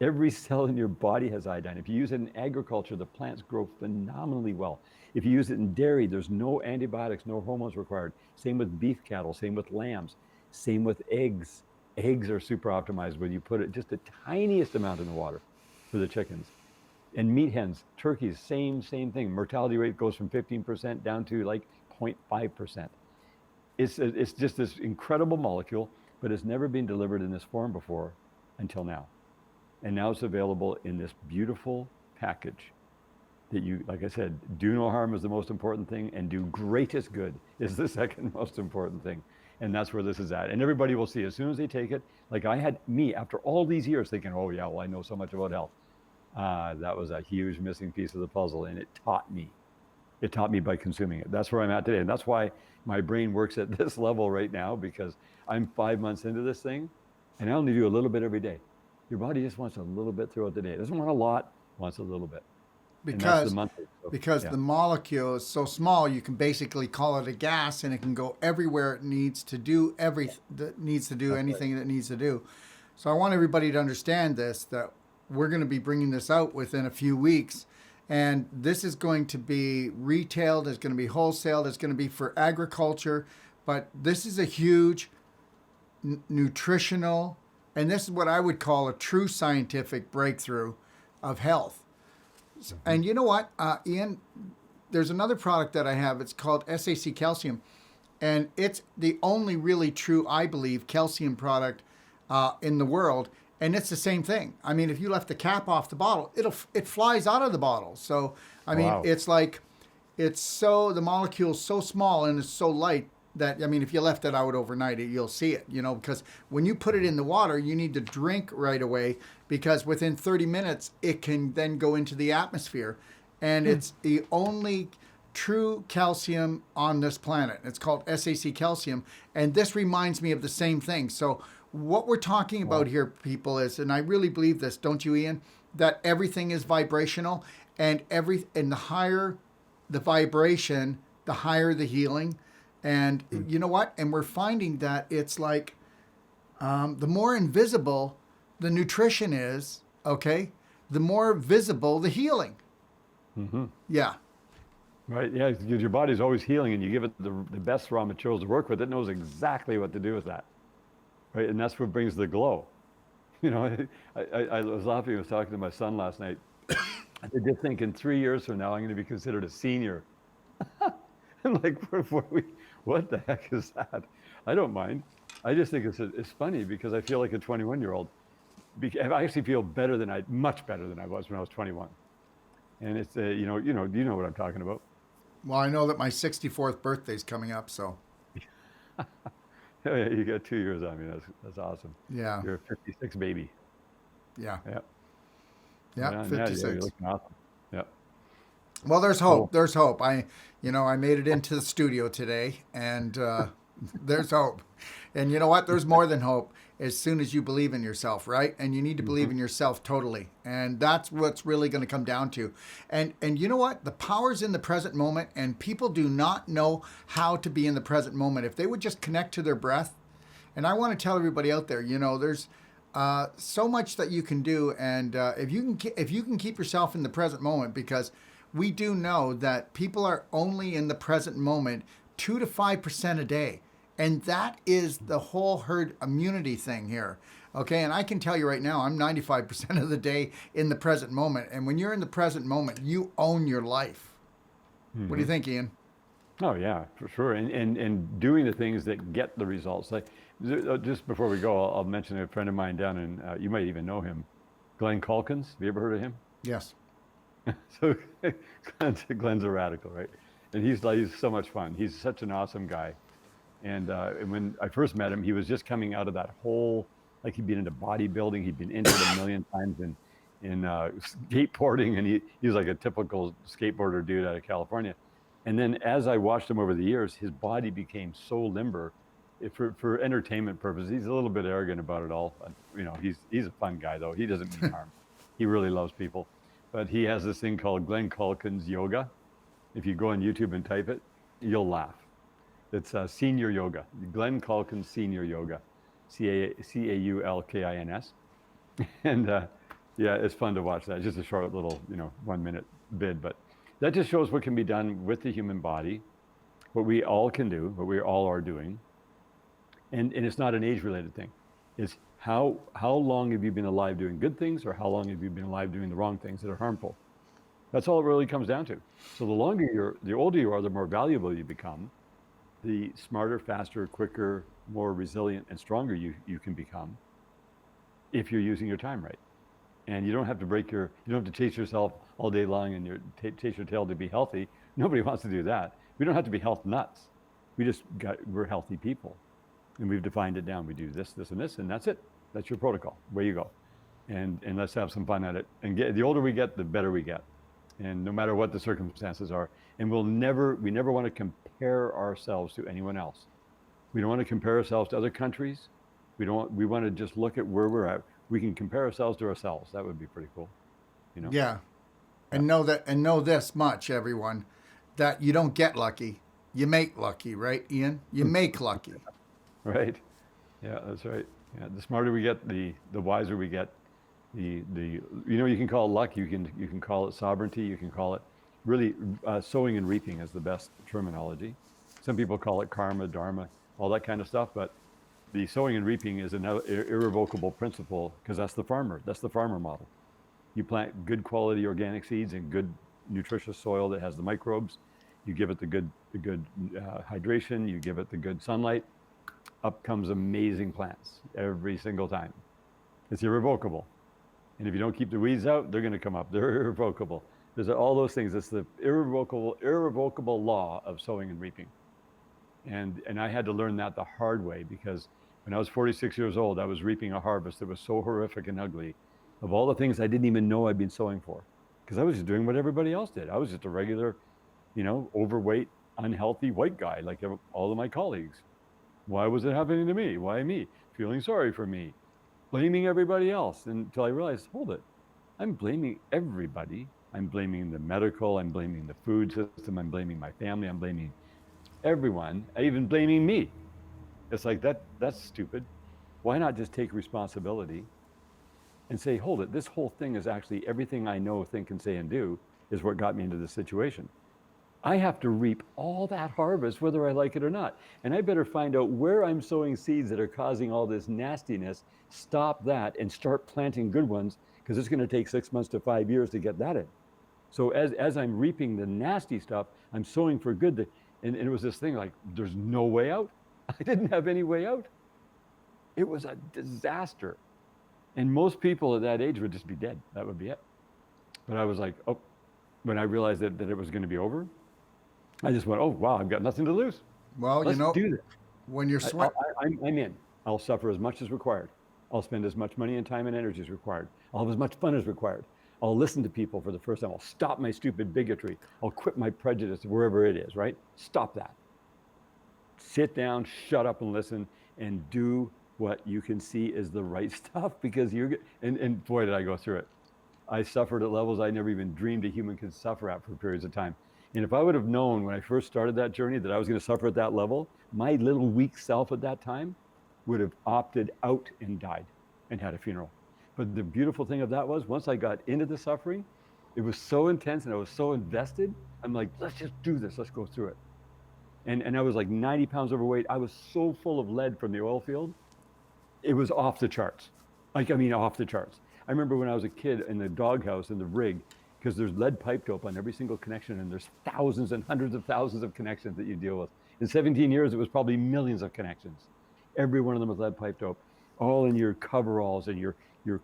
Every cell in your body has iodine. If you use it in agriculture, the plants grow phenomenally well. If you use it in dairy, there's no antibiotics, no hormones required. Same with beef cattle, same with lambs, same with eggs. Eggs are super optimized when you put it just the tiniest amount in the water for the chickens. And meat hens, turkeys, same thing. Mortality rate goes from 15% down to like 0.5%. It's just this incredible molecule, but it's never been delivered in this form before until now. And now it's available in this beautiful package that you, like I said, do no harm is the most important thing and do greatest good is the second most important thing. And that's where this is at. And everybody will see as soon as they take it, like I had me after all these years thinking, oh yeah, well, I know so much about health. That was a huge missing piece of the puzzle and it taught me. It taught me by consuming it. That's where I'm at today. And that's why my brain works at this level right now because I'm 5 months into this thing and I only do a little bit every day. Your body just wants a little bit throughout the day. It doesn't want a lot, wants a little bit. Because the molecule is so small, you can basically call it a gas, and it can go everywhere it needs to do anything that it needs to do. So I want everybody to understand this, that we're going to be bringing this out within a few weeks, and this is going to be retailed, it's going to be wholesaled, it's going to be for agriculture, but this is a huge nutritional, and this is what I would call a true scientific breakthrough of health. And you know what, Ian, there's another product that I have. It's called SAC Calcium. And it's the only really true, I believe, calcium product in the world. And it's the same thing. I mean, if you left the cap off the bottle, it flies out of the bottle. So, I mean, it's like, the molecule's so small and it's so light that, I mean, if you left it out overnight, you'll see it, because when you put it in the water, you need to drink right away because within 30 minutes, it can then go into the atmosphere. And it's the only true calcium on this planet. It's called SAC calcium. And this reminds me of the same thing. So what we're talking about here, people, is, and I really believe this, don't you, Ian, that everything is vibrational, and the higher the vibration, the higher the healing. And you know what? And we're finding that it's like the more invisible the nutrition is, okay, the more visible the healing. Mm-hmm. Yeah. Right. Yeah. Because your body's always healing, and you give it the best raw materials to work with. It knows exactly what to do with that. Right. And that's what brings the glow. You know, I was laughing. I was talking to my son last night. I just think in 3 years from now, I'm going to be considered a senior. I'm like, what the heck is that? I don't mind. I just think it's funny because I feel like a 21-year-old. I actually feel much better than I was when I was 21. And it's, you know what I'm talking about. Well, I know that my 64th birthday is coming up, so. Yeah, you got 2 years on me. That's awesome. Yeah. You're a 56 baby. Yeah. Yeah. Yeah, 56. You're looking awesome. Yeah. Well, there's hope. Cool. There's hope. I made it into the studio today, and there's hope. And you know what? There's more than hope as soon as you believe in yourself, right? And you need to believe in yourself totally. And that's what's really going to come down to. And you know what? The power's in the present moment, and people do not know how to be in the present moment. If they would just connect to their breath, and I want to tell everybody out there, there's so much that you can do. And if you can keep yourself in the present moment, because we do know that people are only in the present moment 2 to 5% a day. And that is the whole herd immunity thing here. Okay. And I can tell you right now, I'm 95% of the day in the present moment. And when you're in the present moment, you own your life. Mm-hmm. What do you think, Ian? Oh, yeah, for sure. And doing the things that get the results. Like, just before we go, I'll mention a friend of mine down in, you might even know him, Glenn Calkins. Have you ever heard of him? Yes. So Glenn's a radical, right? And he's so much fun. He's such an awesome guy. And when I first met him, he was just coming out of that whole, like he'd been into bodybuilding, he'd been into it a million times in skateboarding, and he was like a typical skateboarder dude out of California. And then as I watched him over the years, his body became so limber for entertainment purposes. He's a little bit arrogant about it all. He's a fun guy though. He doesn't mean harm. He really loves people. But he has this thing called Glenn Calkins Yoga. If you go on YouTube and type it, you'll laugh. It's senior yoga, Glenn Calkins Senior Yoga, Caulkins. And yeah, it's fun to watch that. It's just a short little, 1 minute bid, but that just shows what can be done with the human body, what we all can do, what we all are doing. And it's not an age-related thing. It's how long have you been alive doing good things, or how long have you been alive doing the wrong things that are harmful? That's all it really comes down to. So the older you are, the more valuable you become, the smarter, faster, quicker, more resilient and stronger you can become if you're using your time right. And you don't have to you don't have to chase yourself all day long and chase your tail to be healthy. Nobody wants to do that. We don't have to be health nuts. We're healthy people. And we've defined it down. We do this, this, and this, and that's it. That's your protocol. Away you go. And let's have some fun at it. And the older we get, the better we get. And no matter what the circumstances are. And we never want to compare ourselves to anyone else. We don't want to compare ourselves to other countries. We want to just look at where we're at. We can compare ourselves to ourselves. That would be pretty cool. Yeah. And know this much, everyone, that you don't get lucky. You make lucky, right, Ian? You make lucky. Right. Yeah, that's right. Yeah, the smarter we get, the wiser we get. You can call it luck. You can call it sovereignty. You can call it really sowing and reaping is the best terminology. Some people call it karma, dharma, all that kind of stuff. But the sowing and reaping is an irrevocable principle, because that's the farmer. That's the farmer model. You plant good quality organic seeds in good nutritious soil that has the microbes. You give it the good hydration. You give it the good sunlight. Up comes amazing plants every single time. It's irrevocable. And if you don't keep the weeds out, they're going to come up. They're irrevocable. There's all those things. It's the irrevocable law of sowing and reaping. And I had to learn that the hard way, because when I was 46 years old, I was reaping a harvest that was so horrific and ugly of all the things I didn't even know I'd been sowing for, because I was just doing what everybody else did. I was just a regular overweight, unhealthy white guy like all of my colleagues. Why was it happening to me? Why me? Feeling sorry for me, blaming everybody else, until I realized, hold it, I'm blaming everybody. I'm blaming the medical, I'm blaming the food system, I'm blaming my family, I'm blaming everyone, even blaming me. It's like that's stupid. Why not just take responsibility and say, hold it, this whole thing is actually everything I know, think, and say, and do is what got me into this situation. I have to reap all that harvest, whether I like it or not. And I better find out where I'm sowing seeds that are causing all this nastiness, stop that, and start planting good ones, because it's going to take 6 months to 5 years to get that in. So as I'm reaping the nasty stuff, I'm sowing for good. And it was this thing like, there's no way out. I didn't have any way out. It was a disaster. And most people at that age would just be dead. That would be it. But I was like, oh, when I realized that it was going to be over, I just went, oh, wow, I've got nothing to lose. Well, Let's do this. when you're I'm in. I'll suffer as much as required. I'll spend as much money and time and energy as required. I'll have as much fun as required. I'll listen to people for the first time. I'll stop my stupid bigotry. I'll quit my prejudice wherever it is, right? Stop that. Sit down, shut up and listen, and do what you can see is the right stuff, because and boy, did I go through it. I suffered at levels I never even dreamed a human could suffer at for periods of time. And if I would have known when I first started that journey that I was going to suffer at that level, my little weak self at that time would have opted out and died and had a funeral. But the beautiful thing of that was, once I got into the suffering, it was so intense and I was so invested. I'm like, let's just do this. Let's go through it. And I was like 90 pounds overweight. I was so full of lead from the oil field. It was off the charts. Off the charts. I remember when I was a kid in the doghouse in the rig, because there's lead pipe dope on every single connection, and there's thousands and hundreds of thousands of connections that you deal with. In 17 years, it was probably millions of connections. Every one of them was lead pipe dope, all in your coveralls and your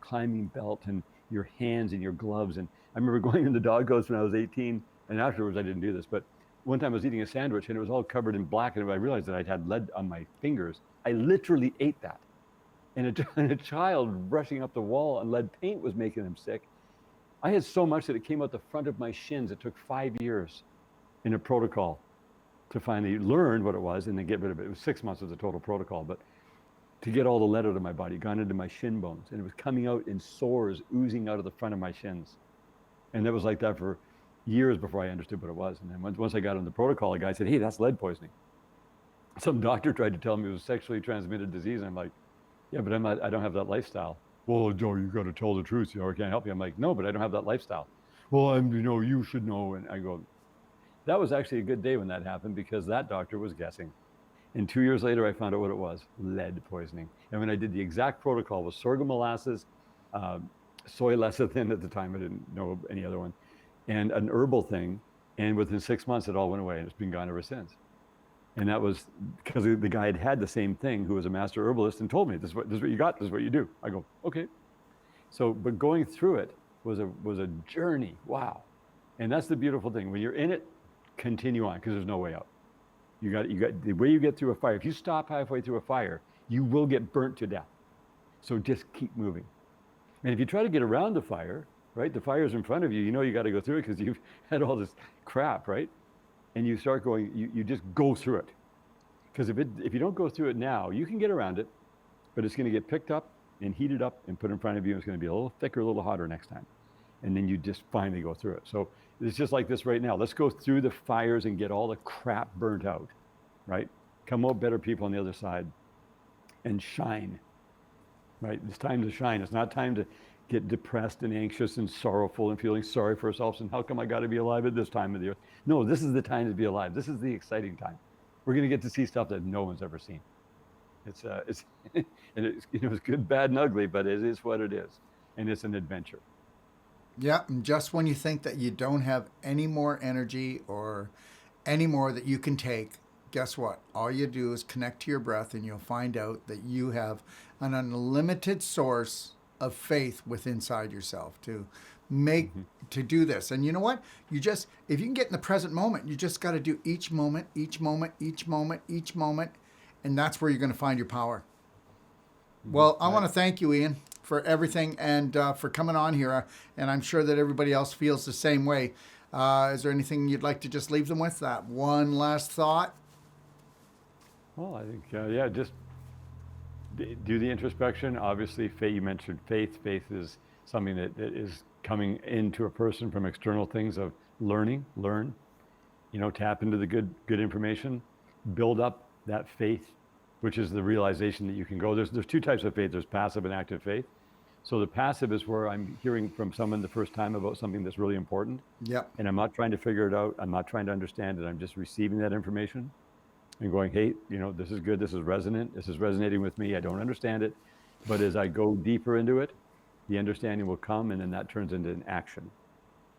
climbing belt and your hands and your gloves. And I remember going in the doghouse when I was 18, and afterwards I didn't do this, but one time I was eating a sandwich and it was all covered in black, and I realized that I'd had lead on my fingers. I literally ate that. And a child brushing up the wall on lead paint was making him sick. I had so much that it came out the front of my shins. It took 5 years in a protocol to finally learn what it was and then get rid of it. It was 6 months of the total protocol, but to get all the lead out of my body, gone into my shin bones, and it was coming out in sores, oozing out of the front of my shins. And it was like that for years before I understood what it was. And then once I got on the protocol, a guy said, hey, that's lead poisoning. Some doctor tried to tell me it was sexually transmitted disease. And I'm like, yeah, but I don't have that lifestyle. Well, Joe, you got to tell the truth. I can't help you. I'm like, no, but I don't have that lifestyle. Well, you should know. And I go, that was actually a good day when that happened, because that doctor was guessing. And 2 years later, I found out what it was: lead poisoning. And when I did the exact protocol with sorghum molasses, soy lecithin at the time, I didn't know any other one, and an herbal thing. And within 6 months, it all went away, and it's been gone ever since. And that was because the guy had the same thing, who was a master herbalist, and told me, this is what you got, this is what you do. I go, okay. So, but going through it was a journey. Wow. And that's the beautiful thing. When you're in it, continue on, because there's no way out. You got the way you get through a fire. If you stop halfway through a fire, you will get burnt to death. So just keep moving. And if you try to get around the fire, right? The fire's in front of you. You know you got to go through it because you've had all this crap, right? And you start going, you just go through it. Because if you don't go through it now, you can get around it, but it's going to get picked up and heated up and put in front of you. It's going to be a little thicker, a little hotter next time. And then you just finally go through it. So it's just like this right now. Let's go through the fires and get all the crap burnt out, right? Come out better people on the other side and shine, right? It's time to shine. It's not time to get depressed and anxious and sorrowful and feeling sorry for ourselves and how come I got to be alive at this time of the earth. No, this is the time to be alive. This is the exciting time. We're going to get to see stuff that no one's ever seen. It's and it's good, bad, and ugly, but it is what it is, and it's an adventure. Yeah, and just when you think that you don't have any more energy or any more that you can take, guess what? All you do is connect to your breath, and you'll find out that you have an unlimited source of faith within inside yourself to make to do this. And you know what? If you can get in the present moment, you just got to do each moment, each moment, each moment, each moment, and that's where you're going to find your power. Well, I want to thank you, Ian, for everything and for coming on here. And I'm sure that everybody else feels the same way. Is there anything you'd like to just leave them with? That one last thought? Well, I think, yeah, just do the introspection. Obviously, faith, you mentioned faith. Faith is something that is coming into a person from external things of learn, tap into the good information, build up that faith, which is the realization that you can go. There's two types of faith. There's passive and active faith. So the passive is where I'm hearing from someone the first time about something that's really important. Yep. And I'm not trying to figure it out. I'm not trying to understand it. I'm just receiving that information and going, hey, this is good. This is resonant. This is resonating with me. I don't understand it. But as I go deeper into it, the understanding will come, and then that turns into an action,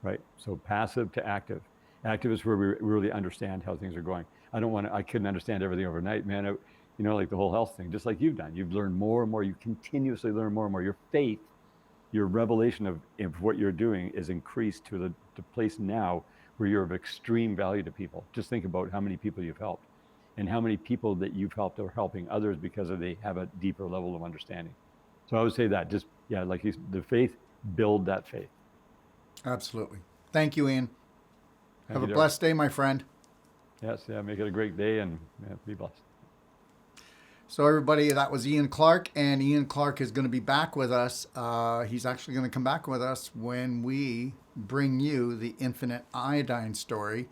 right? So passive to active. Active is where we really understand how things are going. I couldn't understand everything overnight, man. Like the whole health thing, just like you've done. You've learned more and more. You continuously learn more and more. Your faith, your revelation of what you're doing is increased to the place now where you're of extreme value to people. Just think about how many people you've helped and how many people that you've helped are helping others because they have a deeper level of understanding. So I would say that the faith, build that faith. Absolutely. Thank you, Ian. Thank Have you, a blessed day, my friend. Yes, yeah, make it a great day and be blessed. So everybody, that was Ian Clark, and Ian Clark is going to be back with us. He's actually going to come back with us when we bring you the Infinite Iodine story.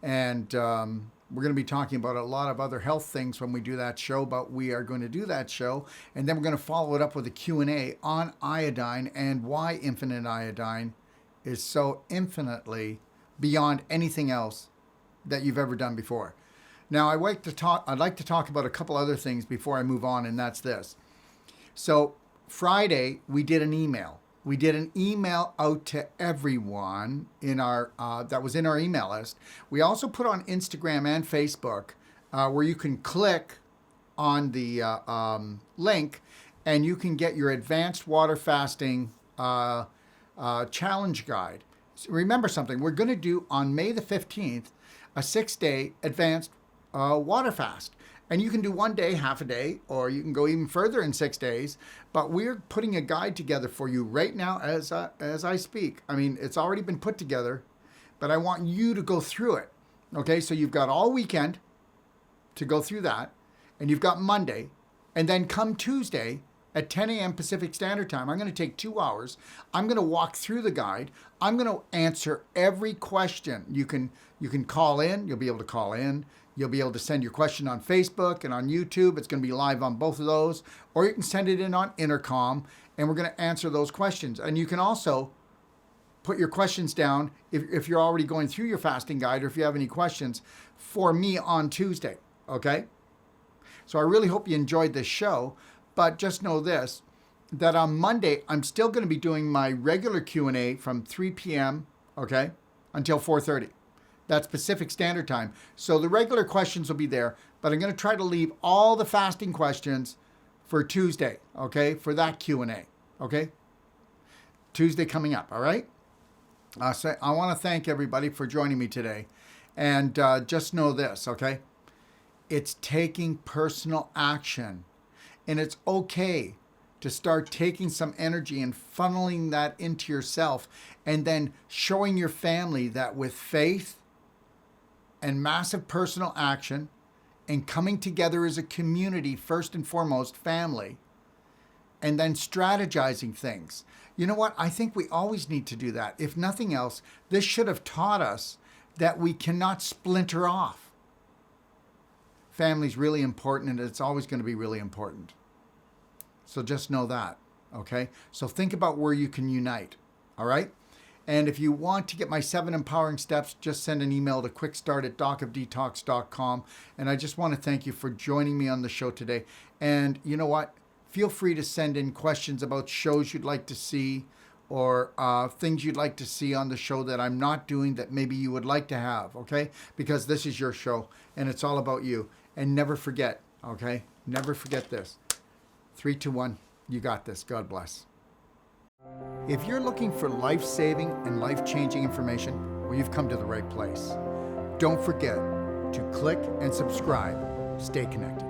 And we're going to be talking about a lot of other health things when we do that show, but we are going to do that show, and then we're going to follow it up with a Q&A on iodine and why Infinite Iodine is so infinitely beyond anything else that you've ever done before. Now, I'd like to talk about a couple other things before I move on, and that's this. So Friday, we did an email. We did an email out to everyone in our that was in our email list. We also put on Instagram and Facebook where you can click on the link and you can get your advanced water fasting challenge guide. So remember something, we're going to do on May the 15th a 6-day advanced water fast. And you can do 1 day, half a day, or you can go even further in 6 days. But we're putting a guide together for you right now as I speak. I mean, it's already been put together, but I want you to go through it. Okay, so you've got all weekend to go through that, and you've got Monday, and then come Tuesday at 10 a.m. Pacific Standard Time, I'm going to take 2 hours. I'm going to walk through the guide. I'm going to answer every question. You can call in. You'll be able to call in. You'll be able to send your question on Facebook and on YouTube. It's going to be live on both of those. Or you can send it in on Intercom, and we're going to answer those questions. And you can also put your questions down if you're already going through your fasting guide or if you have any questions for me on Tuesday, okay? So I really hope you enjoyed this show, but just know this, that on Monday, I'm still going to be doing my regular Q&A from 3 p.m., okay, until 4:30. That's Pacific Standard Time. So the regular questions will be there, but I'm going to try to leave all the fasting questions for Tuesday, okay, for that Q&A, okay? Tuesday coming up, all right? So I want to thank everybody for joining me today. And just know this, okay? It's taking personal action. And it's okay to start taking some energy and funneling that into yourself and then showing your family that with faith and massive personal action and coming together as a community, first and foremost, family, and then strategizing things. You know what? I think we always need to do that. If nothing else, this should have taught us that we cannot splinter off. Family's really important, and it's always going to be really important. So just know that, okay? So think about where you can unite, all right? And if you want to get my 7 empowering steps, just send an email to quickstart@docofdetox.com. And I just want to thank you for joining me on the show today. And you know what? Feel free to send in questions about shows you'd like to see or things you'd like to see on the show that I'm not doing that maybe you would like to have, okay? Because this is your show and it's all about you. And never forget, okay? Never forget this. 3, 2, 1, you got this. God bless. If you're looking for life-saving and life-changing information, well, you've come to the right place. Don't forget to click and subscribe. Stay connected.